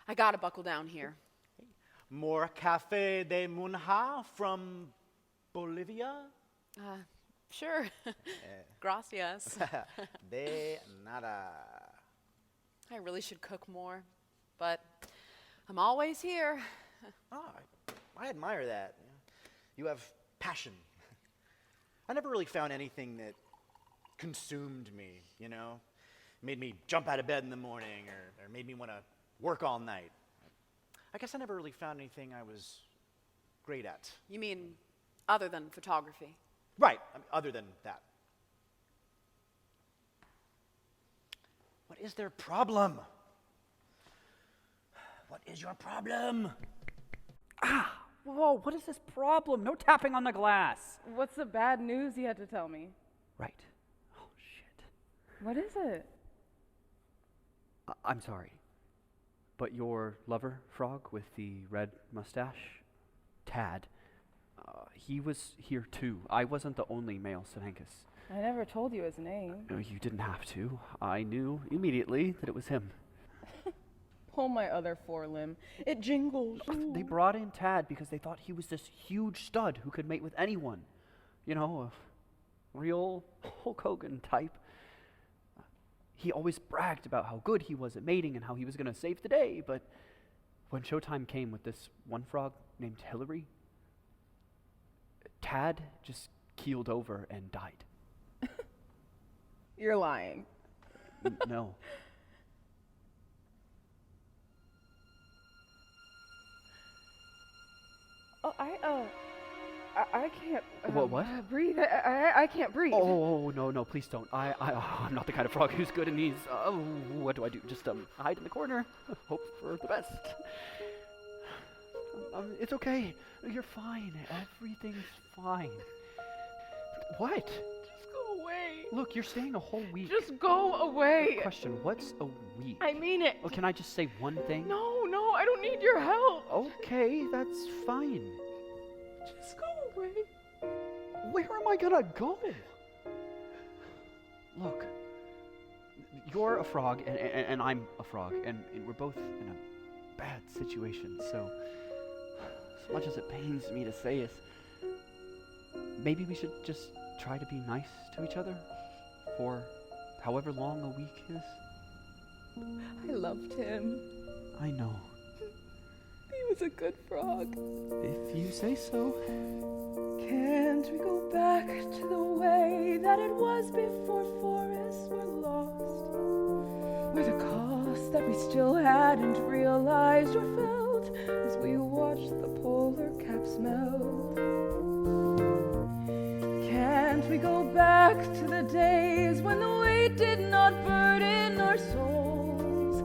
I gotta buckle down here. More café de Munha from Bolivia? Sure. Gracias. De nada. I really should cook more, but I'm always here. Oh, I admire that. You have passion. I never really found anything that consumed me, you know? Made me jump out of bed in the morning or made me want to work all night. I guess I never really found anything I was great at. You mean other than photography? Right, I mean, other than that. What is their problem? What is your problem? Whoa, what is this problem? No tapping on the glass. What's the bad news you had to tell me? Right. Oh, shit. What is it? I'm sorry, but your lover frog with the red mustache, Tad, he was here too. I wasn't the only male Sehuencas. I never told you his name. No, you didn't have to. I knew immediately that it was him. Pull my other forelimb. It jingles. They brought in Tad because they thought he was this huge stud who could mate with anyone. You know, a real Hulk Hogan type. He always bragged about how good he was at mating and how he was going to save the day, but when showtime came with this one frog named Hillary, Tad just keeled over and died. You're lying. No. Oh, I can't What? breathe. I can't breathe. Oh, no, please don't. I'm not the kind of frog who's good in these. What do I do? Just hide in the corner, hope for the best. It's okay. You're fine. Everything's fine. What? Just go away. Look, you're staying a whole week. Just go away. Question, what's a week? I mean it. Oh, can I just say one thing? No, I don't need your help. Okay, that's fine. Just go. Where am I gonna go? Look, you're a frog and I'm a frog, and we're both in a bad situation, so as much as it pains me to say it, maybe we should just try to be nice to each other for however long a week is. I loved him. I know. He was a good frog. If you say so. Can't we go back to the way that it was before forests were lost? Where the cost that we still hadn't realized or felt as we watched the polar caps melt. Can't we go back to the days when the weight did not burden our souls,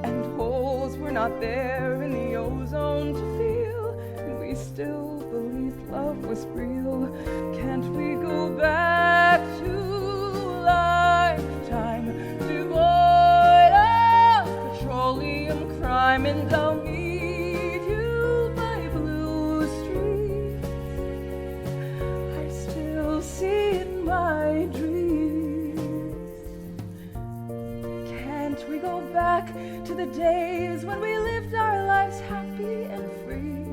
and holes were not there in the ozone to feel, and we still believed love was real? Can't we go back to a lifetime devoid of petroleum crime, and I'll meet you by blue streets I still see in my dreams? Can't we go back to the days when we lived our lives happy and free,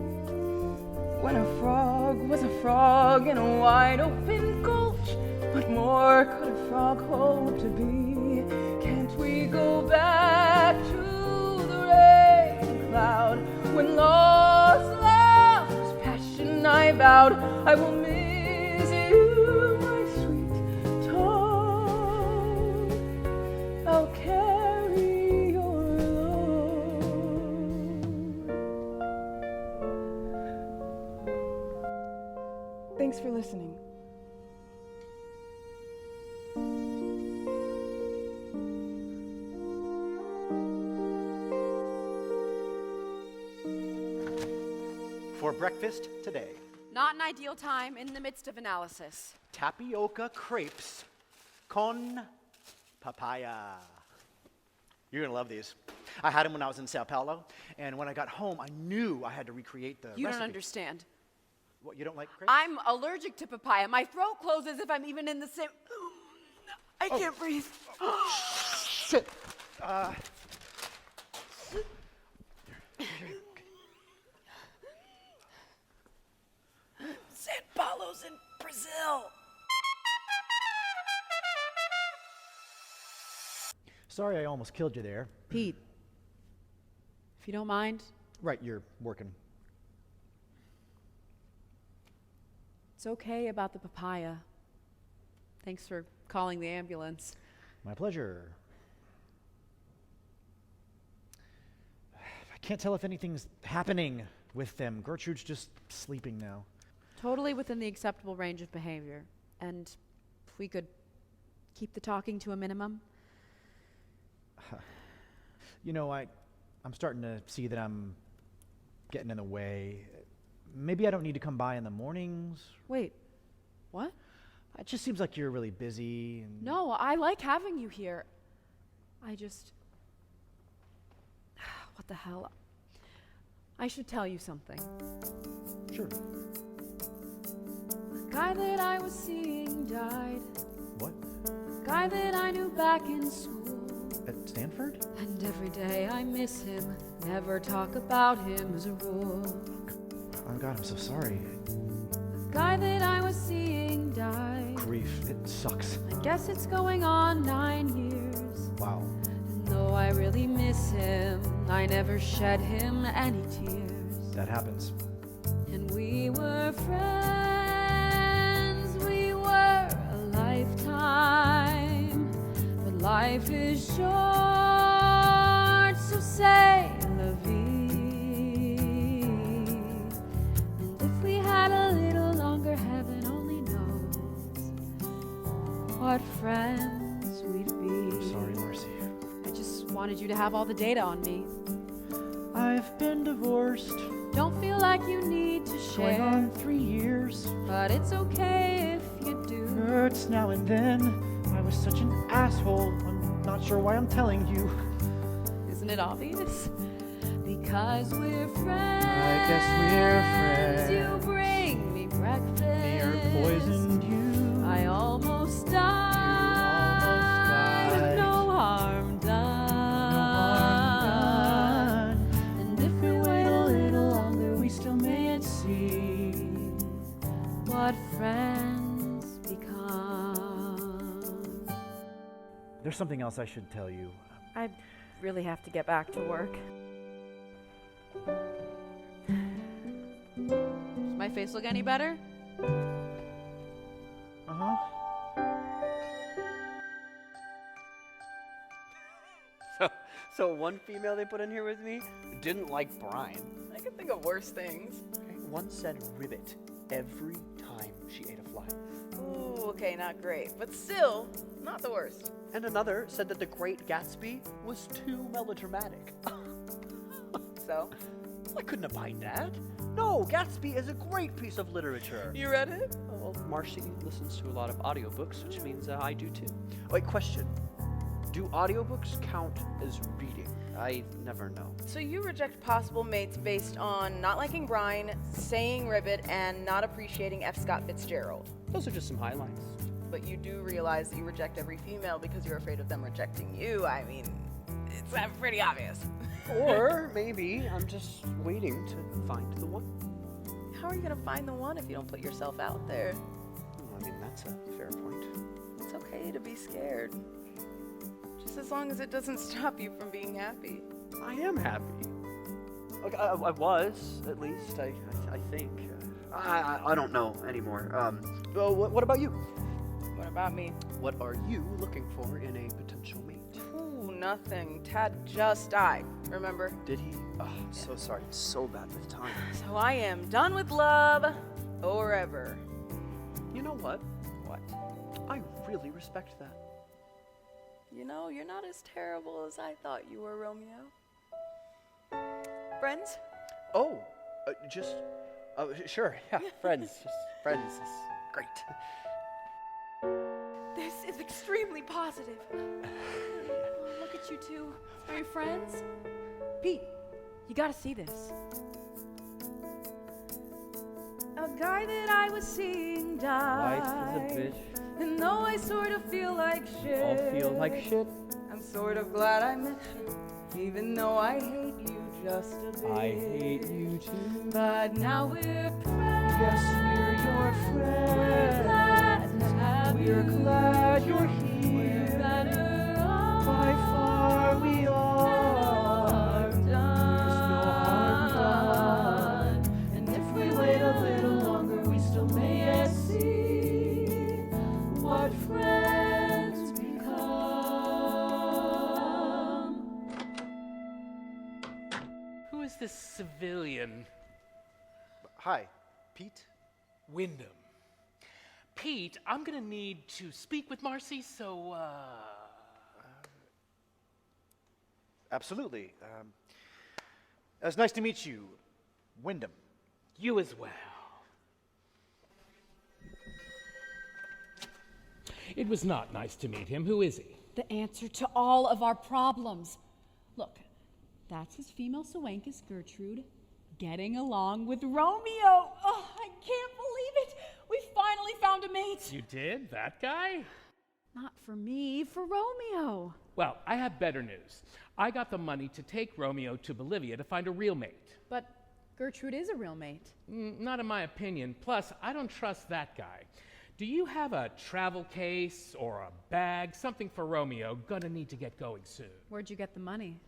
when a frog was a frog in a wide open gulch? What more could a frog hope to be? Can't we go back to the rain cloud when lost love's passion I vowed? I will miss you, my sweet toad. I'll carry your load. Thanks for listening. For breakfast today, Not an ideal time in the midst of analysis. tapioca crepes con papaya. You're gonna love these. I had them when I was in Sao Paulo, and when I got home, I knew I had to recreate the You recipe. don't understand. What, you don't like crepes? I'm allergic to papaya. My throat closes if I'm even in the same. I can't breathe. Shit. San Paulo's in Brazil. Sorry I almost killed you there. Pete, if you don't mind, Right, you're working. it's okay about the papaya. Thanks for calling the ambulance. My pleasure. I can't tell if anything's happening with them. Gertrude's just sleeping now. Totally within the acceptable range of behavior. And if we could keep the talking to a minimum. You know, I'm starting to see that I'm getting in the way. Maybe I don't need to come by in the mornings. Wait, what? It just seems like you're really busy. And No, I like having you here. I just. What the hell? I should tell you something. Sure. The guy that I was seeing died. What? The guy that I knew back in school. At Stanford? And every day I miss him. Never talk about him as a rule. Oh God, I'm so sorry. The guy that I was seeing died. Grief, it sucks. I guess it's going on 9 years. Wow. And though I really miss him, I never shed him any tears. That happens. And we were friends, we were a lifetime. But life is short, so say la vie. And if we had a little longer, heaven only knows what friends we'd be. I'm sorry, Marci. I just wanted you to have all the data on me. I've been divorced. Don't feel like you need to share. Going on 3 years. But it's okay if you do. Hurts now and then. I was such an asshole. I'm not sure why I'm telling you. Isn't it obvious? Because we're friends. I guess we're friends. You bring me breakfast. poisoned you. I almost died with no harm done. And if we wait a little longer, we still mayn't see what friends become. There's something else I should tell you. I really have to get back to work. Does my face look any better? Uh-huh. So one female they put in here with me didn't like Brian. I can think of worse things. Okay, one said ribbit every time she ate a fly. Ooh, okay, not great. But still, not the worst. And another said that The Great Gatsby was too melodramatic. So? I couldn't abide that. No, Gatsby is a great piece of literature. You read it? Well, Marci listens to a lot of audiobooks, which means I do too. Wait, question. Do audiobooks count as reading? I never know. So you reject possible mates based on not liking Brian, saying ribbit, and not appreciating F. Scott Fitzgerald. Those are just some highlights. But you do realize that you reject every female because you're afraid of them rejecting you. I mean, it's pretty obvious. Or maybe I'm just waiting to find the one. How are you going to find the one if you don't put yourself out there? Well, I mean, that's a fair point. It's okay to be scared. Just as long as it doesn't stop you from being happy. I am happy. Like, I was, at least, I think. I don't know anymore. Well, what about you? What about me? What are you looking for in a potential mate? Ooh, nothing. Tad just died, remember? Did he? Oh, I'm so sorry. I'm so bad with time. So I am done with love forever. You know what? What? I really respect that. You know, you're not as terrible as I thought you were, Romeo. Friends? Oh, sure, yeah, friends. Just friends is great. This is extremely positive. Look at you two. Are you friends? Pete, you gotta see this. A guy that I was seeing died. Life is a bitch. And though I sort of feel like shit, All feel like shit. I'm sort of glad I met you, even though I hate you just a bit. I hate you too. but now we're friends. Yes, we're your friends. We're glad you're here. We're We're better off. By far we are. There's no harm done. And if we wait a little longer, we still may yet see what friends become. Who is this civilian? Hi, Pete. Wyndham. Pete, I'm gonna need to speak with Marci, so, Absolutely. It's nice to meet you, Wyndham. You as well. It was not nice to meet him. Who is he? The answer to all of our problems. Look, that's his female Sehuencas, Gertrude, getting along with Romeo. Oh, I can't believe it. We finally found a mate. You did? That guy? Not for me, for Romeo. Well, I have better news. I got the money to take Romeo to Bolivia to find a real mate. But Gertrude is a real mate. Not in my opinion. Plus, I don't trust that guy. Do you have a travel case or a bag, something for Romeo? Gonna need to get going soon. Where'd you get the money?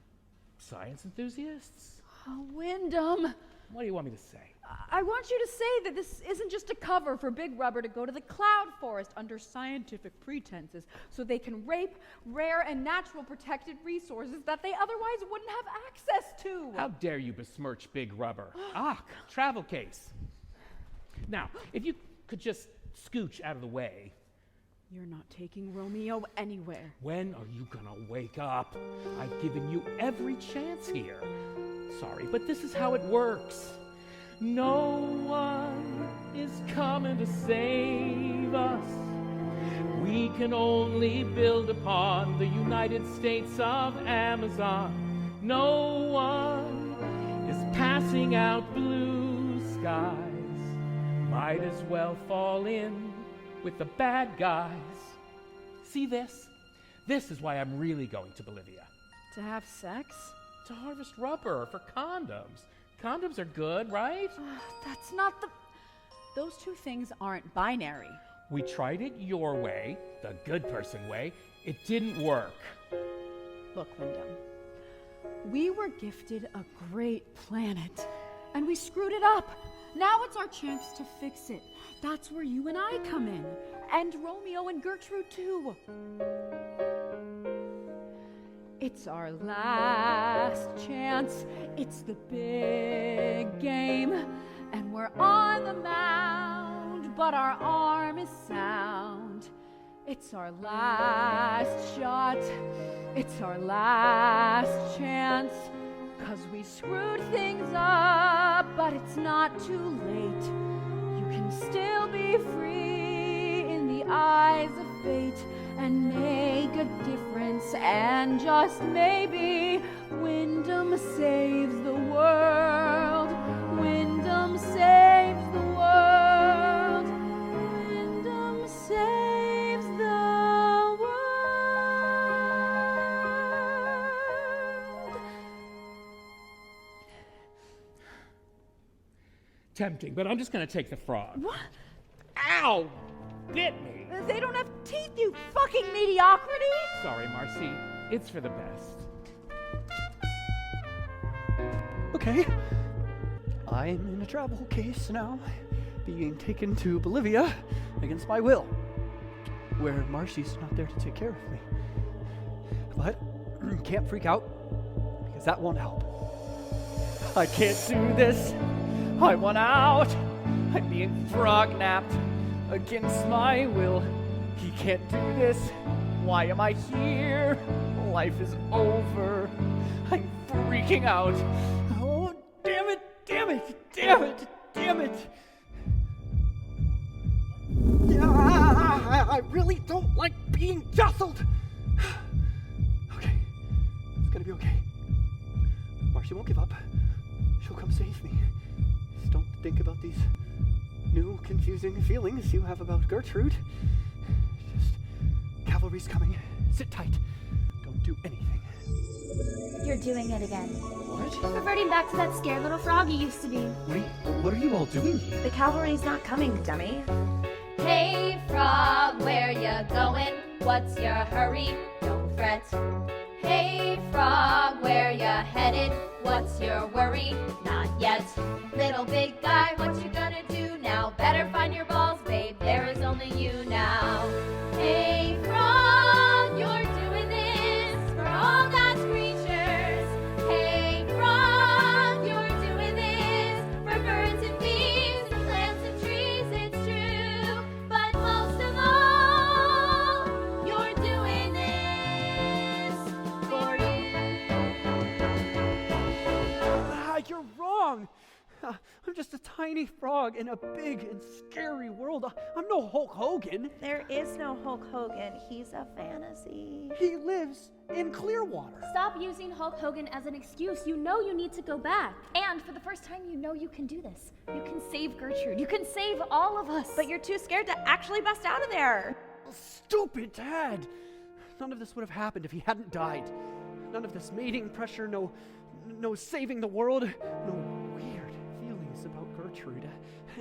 Science enthusiasts? Oh, Wyndham. What do you want me to say? I want you to say that this isn't just a cover for Big Rubber to go to the cloud forest under scientific pretenses so they can rape rare and natural protected resources that they otherwise wouldn't have access to. How dare you besmirch Big Rubber? Travel case. Now, if you could just scooch out of the way. You're not taking Romeo anywhere. When are you gonna wake up? I've given you every chance here. Sorry, but this is how it works. No one is coming to save us. We can only build upon the United States of Amazon. No one is passing out blue skies. Might as well fall in with the bad guys. See this? This is why I'm really going to Bolivia. To have sex? To harvest rubber for condoms. Condoms are good, right? That's not the... Those two things aren't binary. We tried it your way, the good person way. It didn't work. Look, Wyndham, we were gifted a great planet, and we screwed it up. Now it's our chance to fix it. That's where you and I come in, and Romeo and Gertrude too. It's our last chance. It's the big game, and we're on the mound, but our arm is sound. It's our last shot. It's our last chance. 'Cause we screwed things up, but it's not too late. You can still be free in the eyes of fate and make a difference, and just maybe Wyndham saves the world. Wyndham saves the world. Wyndham saves the world. Tempting, but I'm just gonna take the frog. What? Ow! Bit me! They don't have teeth, you fucking mediocrity! Sorry, Marci. It's for the best. Okay. I'm in a travel case now, being taken to Bolivia against my will, where Marci's not there to take care of me. But can't freak out, because that won't help. I can't do this. I want out. I'm being frog-napped against my will. He can't do this. Why am I here? Life is over. I'm freaking out. Oh, damn it, damn it, damn it, damn it. I really don't like being jostled. Okay, it's gonna be okay. Marci won't give up. She'll come save me. Just don't think about these new, confusing feelings you have about Gertrude. Just, cavalry's coming. Sit tight. Don't do anything. You're doing it again. What? Reverting back to that scared little frog you used to be. Wait, what are you all doing here? The cavalry's not coming, dummy. Hey frog, where ya going? What's your hurry? Don't fret. Hey frog, where ya headed? What's your worry? Not yet. Little big guy, what you gonna do now? Better find your balls, babe, there is only you now. Hey frog, you're doing this for all God's creatures. Hey frog, you're doing this for birds and bees and plants and trees, it's true. But most of all, you're doing this for you. You're wrong. I'm just a tiny frog in a big and scary world. I'm no Hulk Hogan. There is no Hulk Hogan. He's a fantasy. He lives in Clearwater. Stop using Hulk Hogan as an excuse. You know you need to go back. And for the first time, you know you can do this. You can save Gertrude. You can save all of us. But you're too scared to actually bust out of there. Stupid Dad. None of this would have happened if he hadn't died. None of this mating pressure, no saving the world, no weird feelings about Gertrude.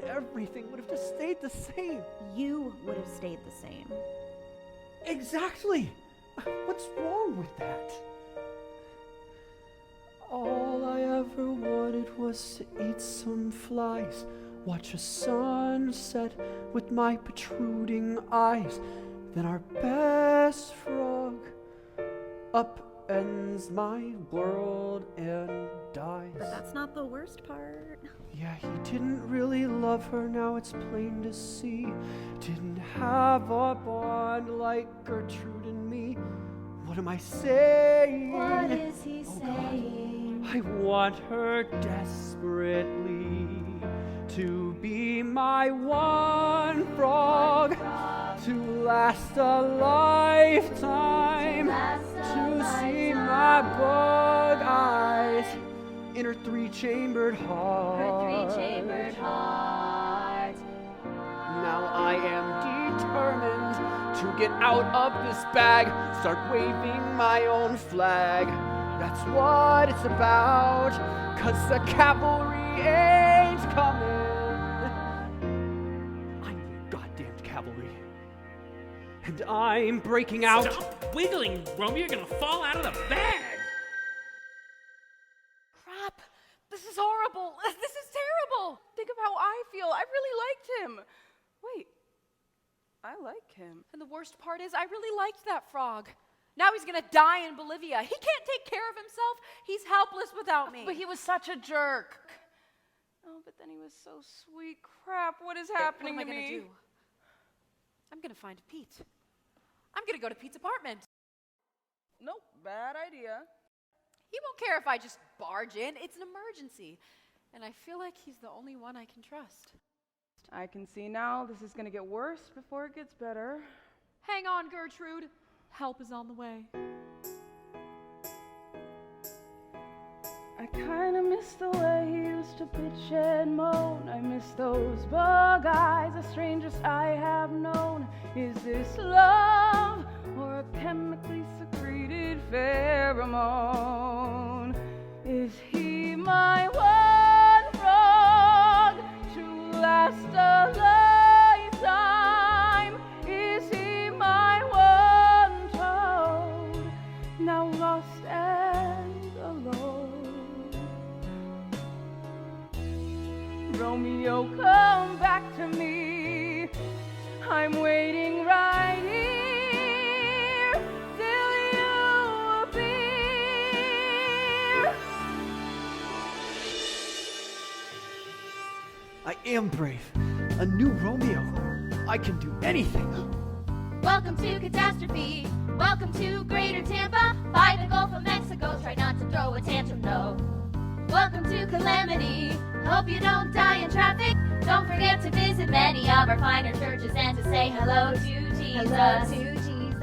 Everything would have just stayed the same. You would have stayed the same. Exactly. What's wrong with that? All I ever wanted was to eat some flies, watch a sunset with my protruding eyes. Then our best frog upends my world and dies. But that's not the worst part. Yeah, he didn't really love her, now it's plain to see. Didn't have a bond like Gertrude and me. What am I saying? What is he saying? I want her desperately to be my one frog, to last a lifetime, to see my bug eyes in her three-chambered heart. Her three-chambered heart. now I am determined to get out of this bag, start waving my own flag. That's what it's about, 'cause the cavalry ain't coming. I'm the goddamned cavalry. And I'm breaking out. Stop wiggling, Romeo. You're gonna fall out of the bag. Crap! This is horrible! This is terrible! Think of how I feel. I really liked him. Wait, I like him. And the worst part is, I really liked that frog. Now he's gonna die in Bolivia. He can't take care of himself. He's helpless without me. But he was such a jerk. Oh, but then he was so sweet. Crap, what is happening what am to I me? gonna do? I'm gonna find Pete. I'm gonna go to Pete's apartment. Nope, bad idea. He won't care if I just barge in. It's an emergency. And I feel like he's the only one I can trust. I can see now this is gonna get worse before it gets better. Hang on, Gertrude. Help is on the way. I kinda miss the way he used to bitch and moan. I miss those bug eyes, the strangest I have known. Is this love or a chemically secreted pheromone? Is he my one frog to last a lifetime? Is he my one toad, now lost and alone? Romeo, come back to me. I'm waiting right here till you appear. I am brave. A new Romeo. I can do anything. Welcome to catastrophe. Welcome to Greater Tampa. By the Gulf of Mexico. Try not to throw a tantrum, no. Welcome to calamity. Hope you don't die in traffic. Don't forget to visit many of our finer churches and to say hello to Jesus. Hello to Jesus.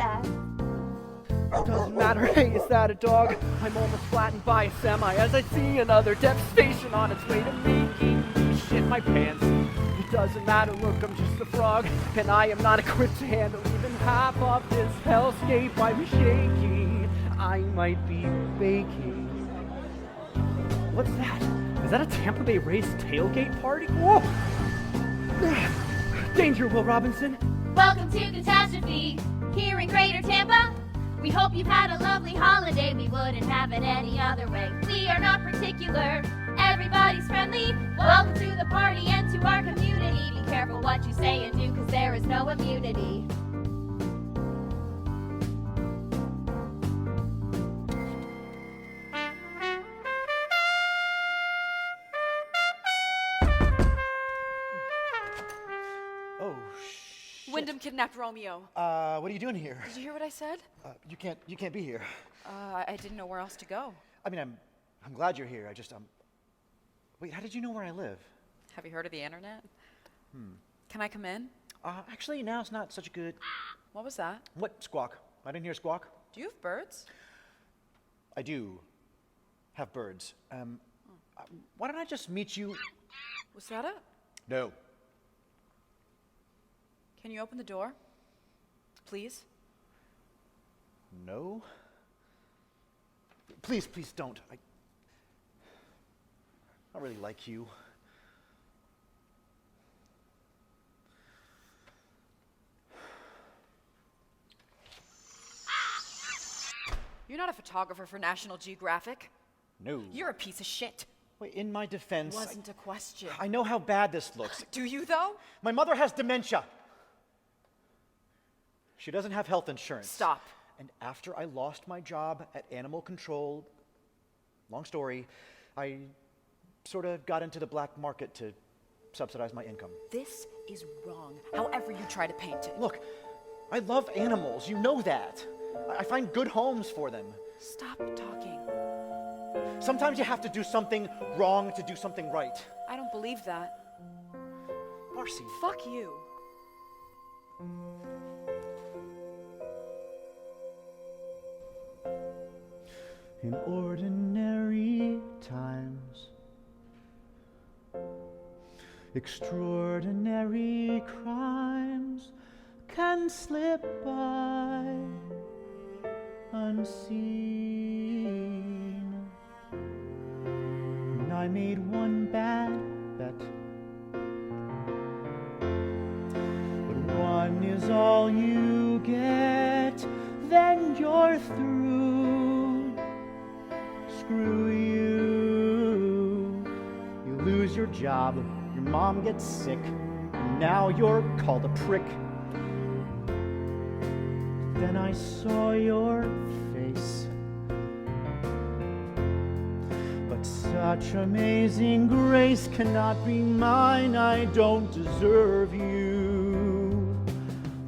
Doesn't matter, hey, is that a dog? I'm almost flattened by a semi as I see another devastation on its way to making me shit my pants. It doesn't matter, look, I'm just a frog, and I am not equipped to handle even half of this hellscape. I'm shaking, I might be baking. What's that? Is that a Tampa Bay Rays tailgate party? Whoa! Danger, Will Robinson. Welcome to catastrophe. Here in Greater Tampa. We hope you've had a lovely holiday. We wouldn't have it any other way. We are not particular. Everybody's friendly. Welcome to the party and to our community. Be careful what you say and do, 'cause there is no immunity. Wyndham kidnapped Romeo. What are you doing here? Did you hear what I said? You can't be here. I didn't know where else to go. I mean, I'm glad you're here. Wait, how did you know where I live? Have you heard of the internet? Can I come in? Actually, now it's not such a good... What was that? What? Squawk. I didn't hear squawk. Do you have birds? I do have birds. Why don't I just meet you... Was that it? No. Can you open the door? Please? No? Please don't. I don't really like you. You're not a photographer for National Geographic. No. You're a piece of shit. Wait, in my defense... Wasn't a question. I know how bad this looks. Do you, though? My mother has dementia. She doesn't have health insurance. Stop. And after I lost my job at Animal Control, long story, I sort of got into the black market to subsidize my income. This is wrong, however you try to paint it. Look, I love animals, you know that. I find good homes for them. Stop talking. Sometimes you have to do something wrong to do something right. I don't believe that. Marci. Fuck you. In ordinary times, extraordinary crimes can slip by unseen. And I made one bad bet, but one is all you get, then you're through. Screw you. You lose your job, your mom gets sick, and now you're called a prick. Then I saw your face, but such amazing grace cannot be mine. I don't deserve you.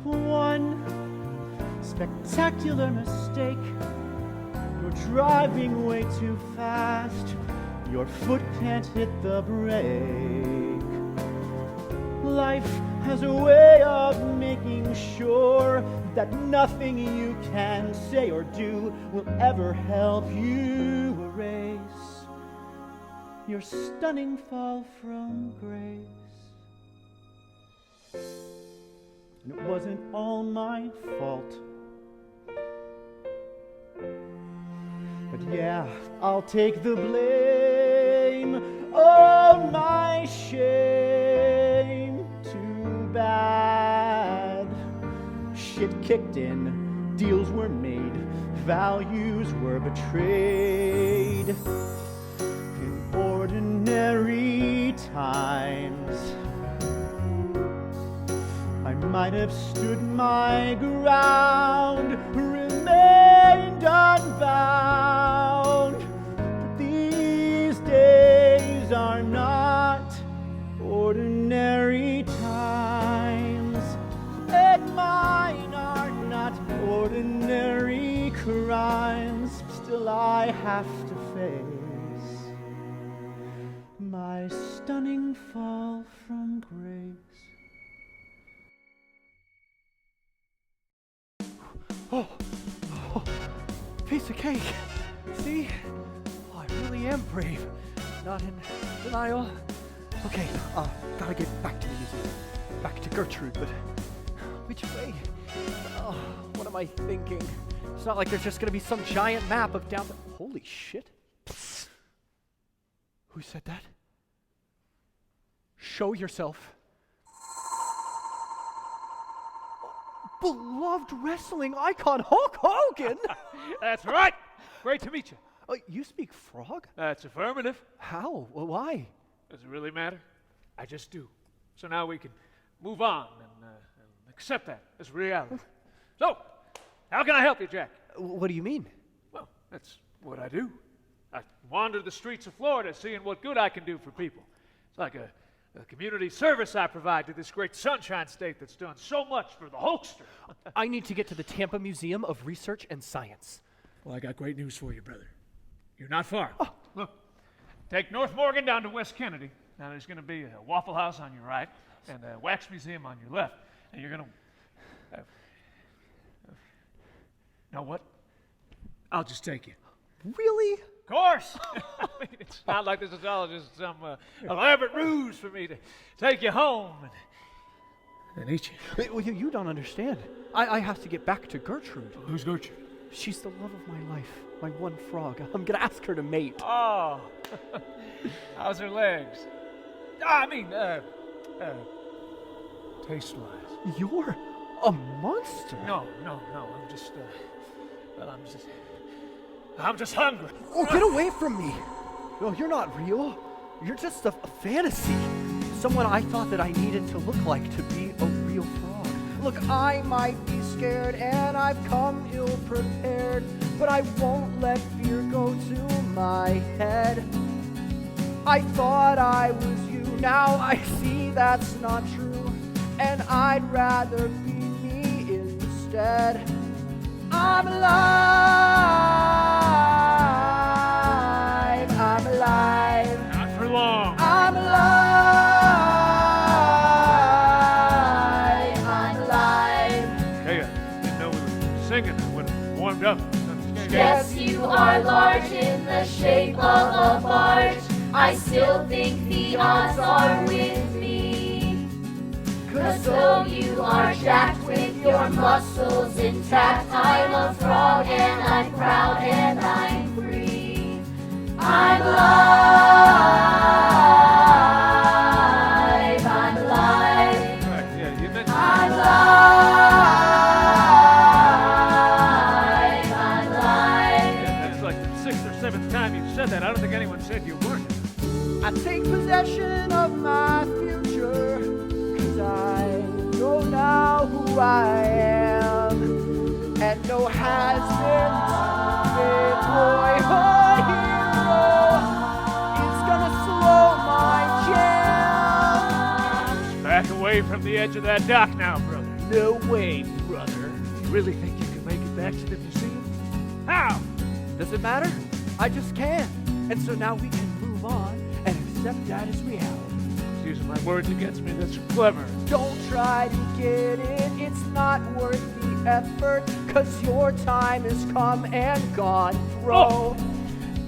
One spectacular mistake, you're driving way too fast, your foot can't hit the brake. Life has a way of making sure that nothing you can say or do will ever help you erase your stunning fall from grace. And it wasn't all my fault, but yeah, I'll take the blame. Oh, my shame. Too bad. Shit kicked in, deals were made, values were betrayed. In ordinary times, I might have stood my ground, remained unbound. But these days are not ordinary times, and mine are not ordinary crimes. Still I have to face my stunning fall from grace. Oh, piece of cake. See? Oh, I really am brave. Not in denial. Okay, gotta get back to the museum. Back to Gertrude, but which way? Oh, what am I thinking? It's not like there's just gonna be some giant map of down. Holy shit. Psst. Who said that? Show yourself. Beloved wrestling icon Hulk Hogan! That's right. Great to meet you. You speak frog? That's affirmative. How? Well, why? Does it really matter? I just do. So now we can move on and accept that as reality. So, how can I help you, Jack? What do you mean? Well, that's what I do. I wander the streets of Florida seeing what good I can do for people. It's like a community service I provide to this great sunshine state that's done so much for the Hulkster. I need to get to the Tampa Museum of Research and Science. Well, I got great news for you, brother. You're not far. Oh. Look, take North Morgan down to West Kennedy. Now there's going to be a Waffle House on your right and a Wax Museum on your left. And you're going to... know what? I'll just take you. Really? Of course. I mean, it's not like this is all just some elaborate ruse for me to take you home and eat you. Well, you don't understand. I have to get back to Gertrude. Who's Gertrude? She's the love of my life, my one frog. I'm gonna ask her to mate. Oh, how's her legs? I mean, taste-wise. You're a monster. No. I'm just hungry. Oh, get away from me. No, you're not real. You're just a fantasy. Someone I thought that I needed to look like to be a real frog. Look, I might be scared and I've come ill-prepared, but I won't let fear go to my head. I thought I was you, now I see that's not true, and I'd rather be me instead. I'm alive, I'm alive. Not for long. I'm alive, I'm alive. Hey, I didn't know we were singing. I would have warmed up. Yes, you are large in the shape of a barge. I still think the odds are with me. 'Cause though you are jacked with your muscles intact, I'm a frog and I'm proud and I'm free. I'm alive, I'm alive, I'm alive, I'm alive. That's like the 6th or 7th time you've said that. I don't think anyone said you weren't. I take possession of my future, 'cause I know now who I am, and no has-been, big boy or hero is gonna slow my jam. Back away from the edge of that dock now, brother. No way, brother. You really think you can make it back to the museum? How? Does it matter? I just can. And so now we can move on and accept that as reality. Using my words against me, that's clever. Don't try to get it, it's not worth the effort, 'cause your time has come and gone, bro.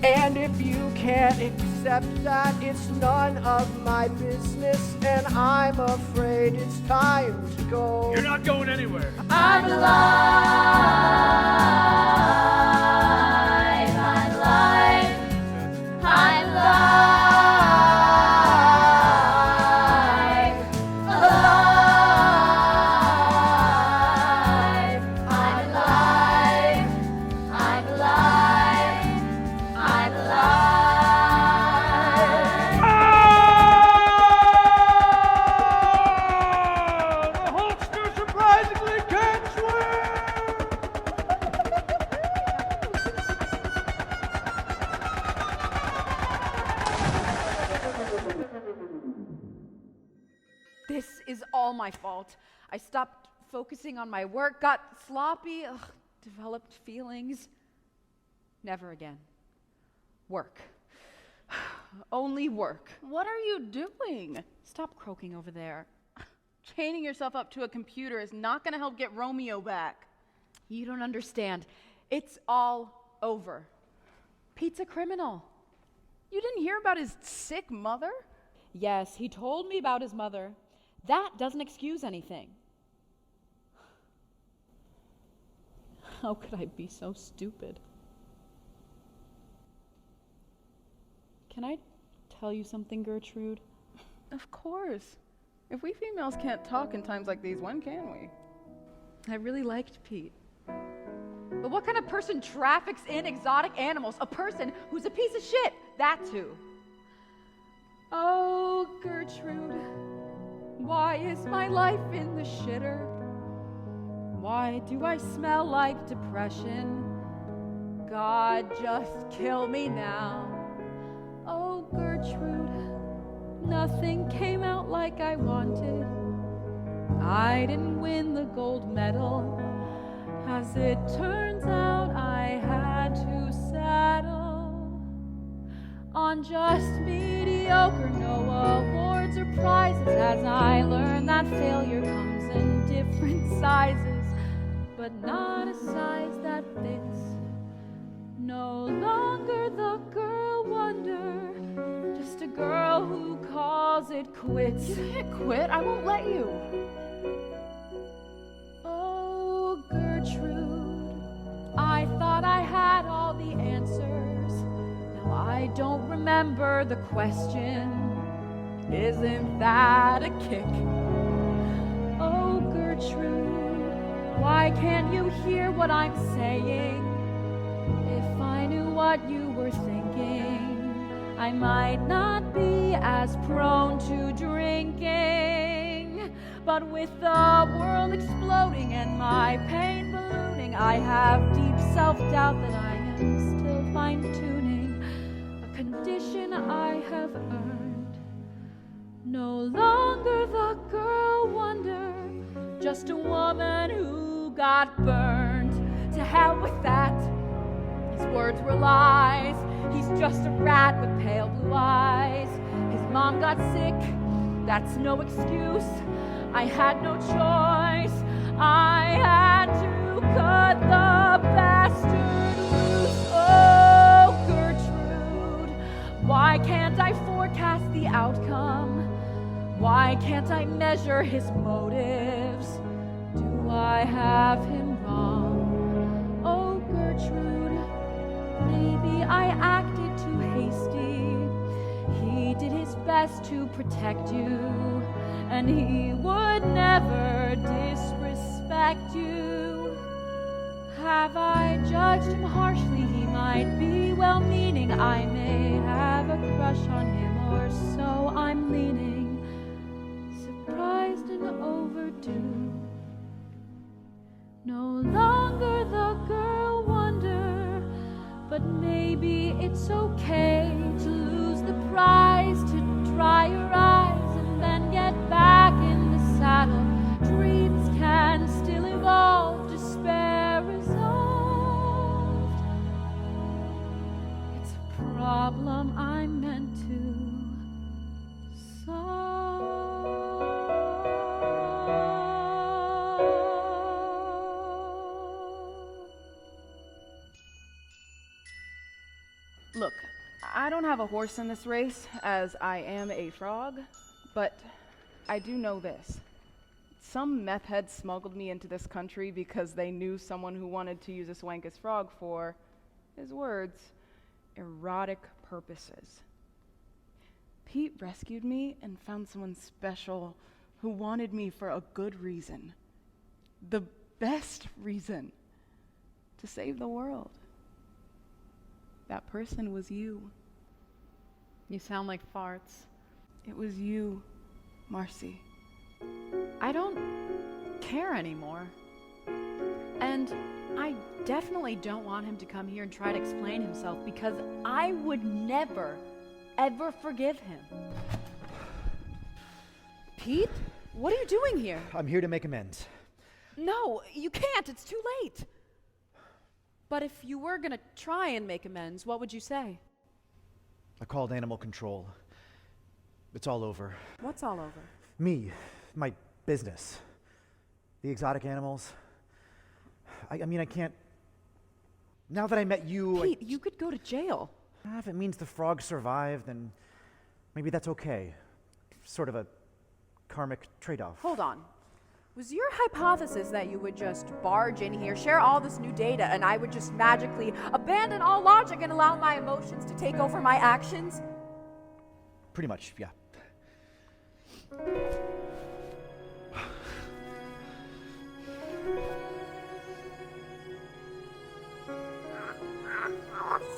And if you can't accept that, it's none of my business, and I'm afraid it's time to go. You're not going anywhere. I'm alive, I'm alive, I'm alive. This is all my fault. I stopped focusing on my work, got sloppy, developed feelings. Never again. Work. Only work. What are you doing? Stop croaking over there. Chaining yourself up to a computer is not going to help get Romeo back. You don't understand. It's all over. Pete's a criminal. You didn't hear about his sick mother? Yes, he told me about his mother. That doesn't excuse anything. How could I be so stupid? Can I tell you something, Gertrude? Of course. If we females can't talk in times like these, when can we? I really liked Pete. But what kind of person traffics in exotic animals? A person who's a piece of shit, that's who. Oh, Gertrude, why is my life in the shitter? Why do I smell like depression? God, just kill me now. Oh, Gertrude, nothing came out like I wanted. I didn't win the gold medal. As it turns out, I had to settle on just mediocre, no awards or prizes, as I learned that failure comes in different sizes, but not a size that fits. No longer the girl wonder, just a girl who calls it quits. You can't quit, I won't let you. Oh, Gertrude, I thought I had all the answers. Now I don't remember the question. Isn't that a kick? Oh, Gertrude, why can't you hear what I'm saying? If I knew what you were thinking, I might not be as prone to drinking. But with the world exploding and my pain ballooning, I have deep self-doubt that I am still fine-tuning a condition I have earned. No longer the girl wonder, just a woman who got burned. To hell with that. His words were lies. He's just a rat with pale blue eyes. His mom got sick. That's no excuse. I had no choice. I had to cut the bastard loose. Oh, Gertrude, why can't I forecast the outcome? Why can't I measure his motives? Do I have him wrong? Oh, Gertrude, maybe I acted too hasty. He did his best to protect you, and he would never disrespect you. Have I judged him harshly? He might be well-meaning. I may have a crush on him, or so I'm leaning. Surprised and overdue. No longer the girl wonder, but maybe it's okay to lose the prize, to dry your eyes and then get back in the saddle. Dreams can still evolve, despair resolved. It's a problem I'm meant to solve. Look, I don't have a horse in this race, as I am a frog, but I do know this. Some meth heads smuggled me into this country because they knew someone who wanted to use a Sehuencas frog for, his words, erotic purposes. Pete rescued me and found someone special who wanted me for a good reason. The best reason. To save the world. That person was you. You sound like farts. It was you, Marci. I don't care anymore. And I definitely don't want him to come here and try to explain himself, because I would never, ever forgive him. Pete, what are you doing here? I'm here to make amends. No, you can't. It's too late. But if you were going to try and make amends, what would you say? I called animal control. It's all over. What's all over? Me, my business, the exotic animals. I mean, I can't. Now that I met you, Pete, you could go to jail. If it means the frog survived, then maybe that's okay. Sort of a karmic trade-off. Hold on. Was your hypothesis that you would just barge in here, share all this new data, and I would just magically abandon all logic and allow my emotions to take over my actions? Pretty much, yeah.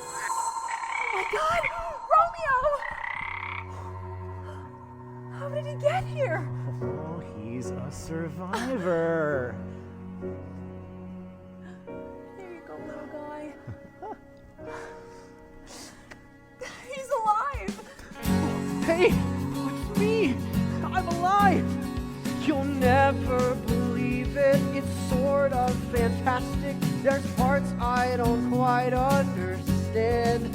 Oh my God! Romeo! How did he get here? Oh, he's a survivor. There you go, little guy. He's alive! Hey, it's me! I'm alive! You'll never believe it. It's sort of fantastic. There's parts I don't quite understand.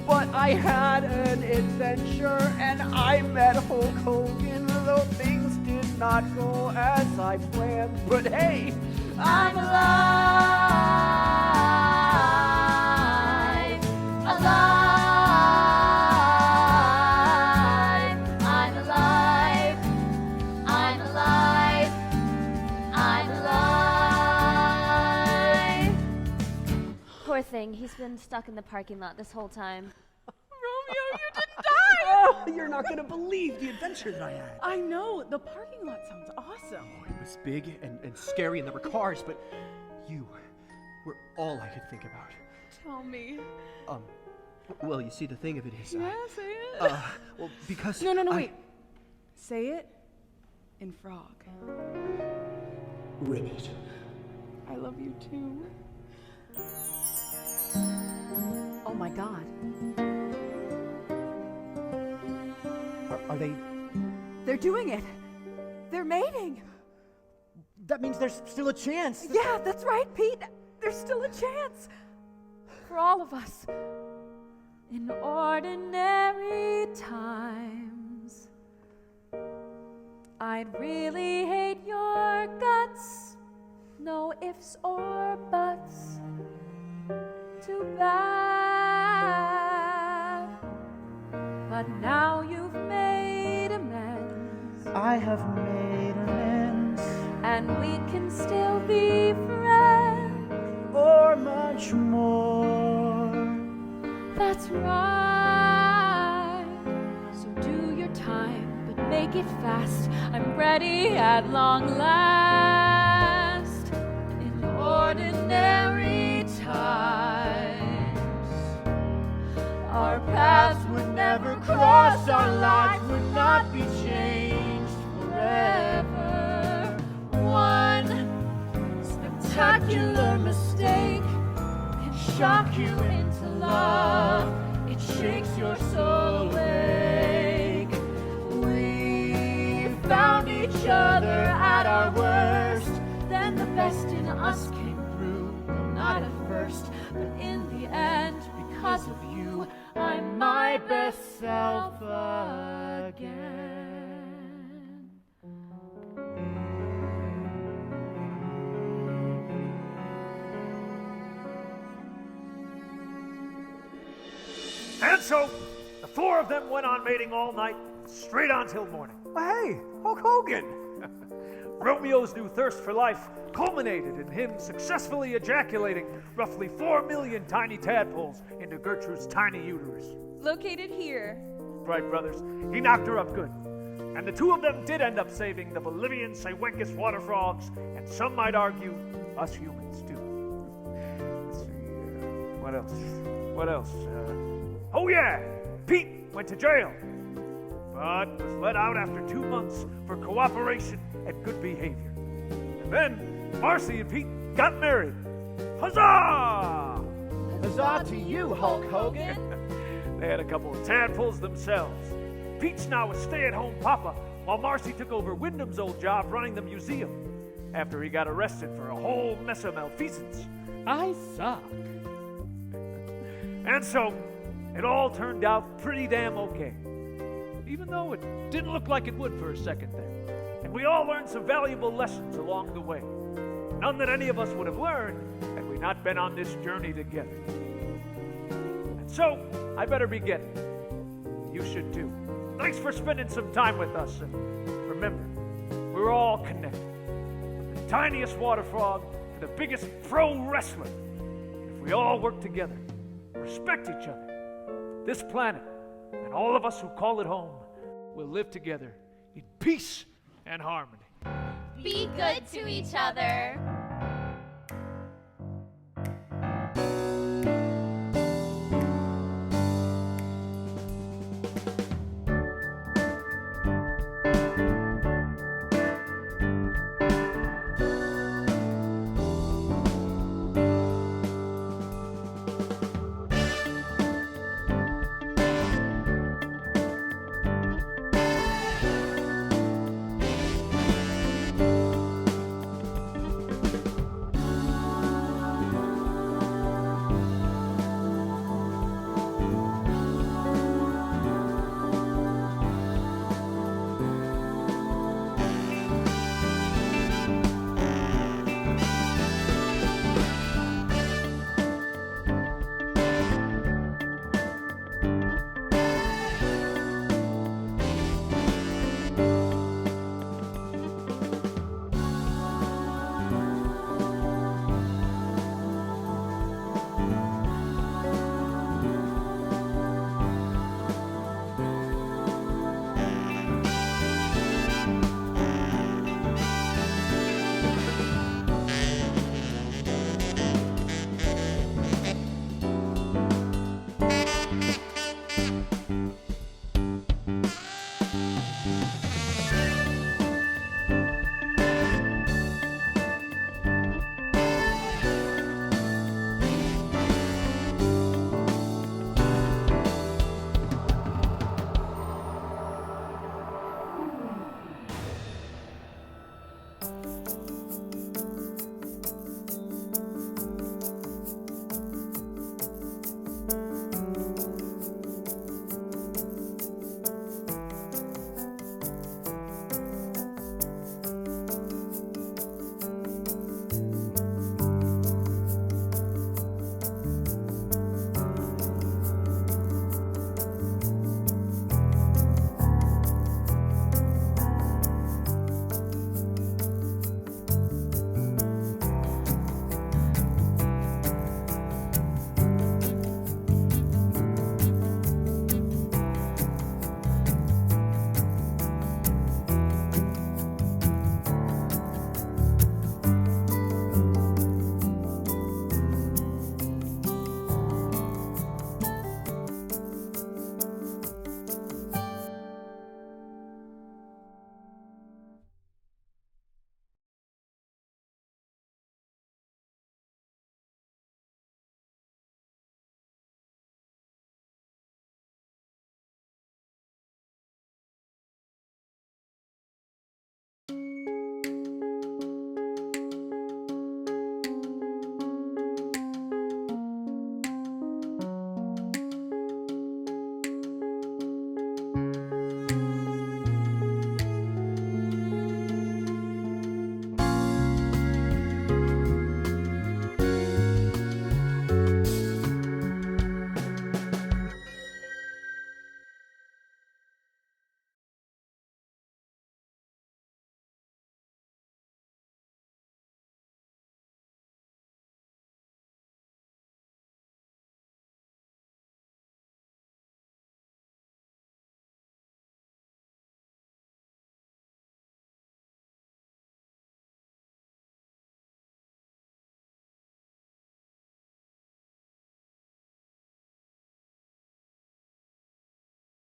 But I had an adventure and I met Hulk Hogan, though things did not go as I planned. But hey, I'm alive! Alive! I'm alive! I'm alive! I'm alive! Poor thing, he's been stuck in the parking lot this whole time. Romeo, you didn't die! Oh, you're not gonna believe the adventure that I had. I know, the parking lot sounds awesome. Oh, it was big and scary, and there were cars, but you were all I could think about. Tell me. Well, you see, the thing of it is, Yeah, say it. well, because No, wait. Say it in frog. RIBBIT. I love you too. Oh my God. Are they? They're doing it. They're mating. That means there's still a chance. Yeah, that's right, Pete. There's still a chance. For all of us. In ordinary times, I'd really hate your guts. No ifs or buts. Too bad. But now you've made amends. I I have made amends. And we can still be friends. Or much more. That's right. So do your time, but make it fast. I'm ready at long last. In ordinary times, our paths would never cross, our lives would not be changed forever. One spectacular mistake can shock you into love. It shakes your soul awake. We found each other at our worst. Then the best in us came through. Well, not at first, but in the end, because of you, I'm my best self again. And so, the four of them went on mating all night, straight on till morning. Hey, Hulk Hogan! Romeo's new thirst for life culminated in him successfully ejaculating roughly 4 million tiny tadpoles into Gertrude's tiny uterus. Located here. Right, brothers, he knocked her up good. And the two of them did end up saving the Bolivian Sehuencas water frogs, and some might argue, us humans too. Let's see, what else? What else? Oh yeah, Pete went to jail, but was let out after 2 months for cooperation and good behavior. And then Marci and Pete got married. Huzzah! Huzzah to you, Hulk Hogan! They had a couple of tadpoles themselves. Pete's now a stay-at-home papa, while Marci took over Wyndham's old job running the museum after he got arrested for a whole mess of malfeasance. I suck. And so, it all turned out pretty damn okay. Even though it didn't look like it would for a second there. And we all learned some valuable lessons along the way. None that any of us would have learned had we not been on this journey together. And so, I better be getting. You should too. Thanks for spending some time with us. And remember, we're all connected. From the tiniest water frog to the biggest pro wrestler. And if we all work together, respect each other, this planet, and all of us who call it home, will live together in peace and harmony. Be good to each other.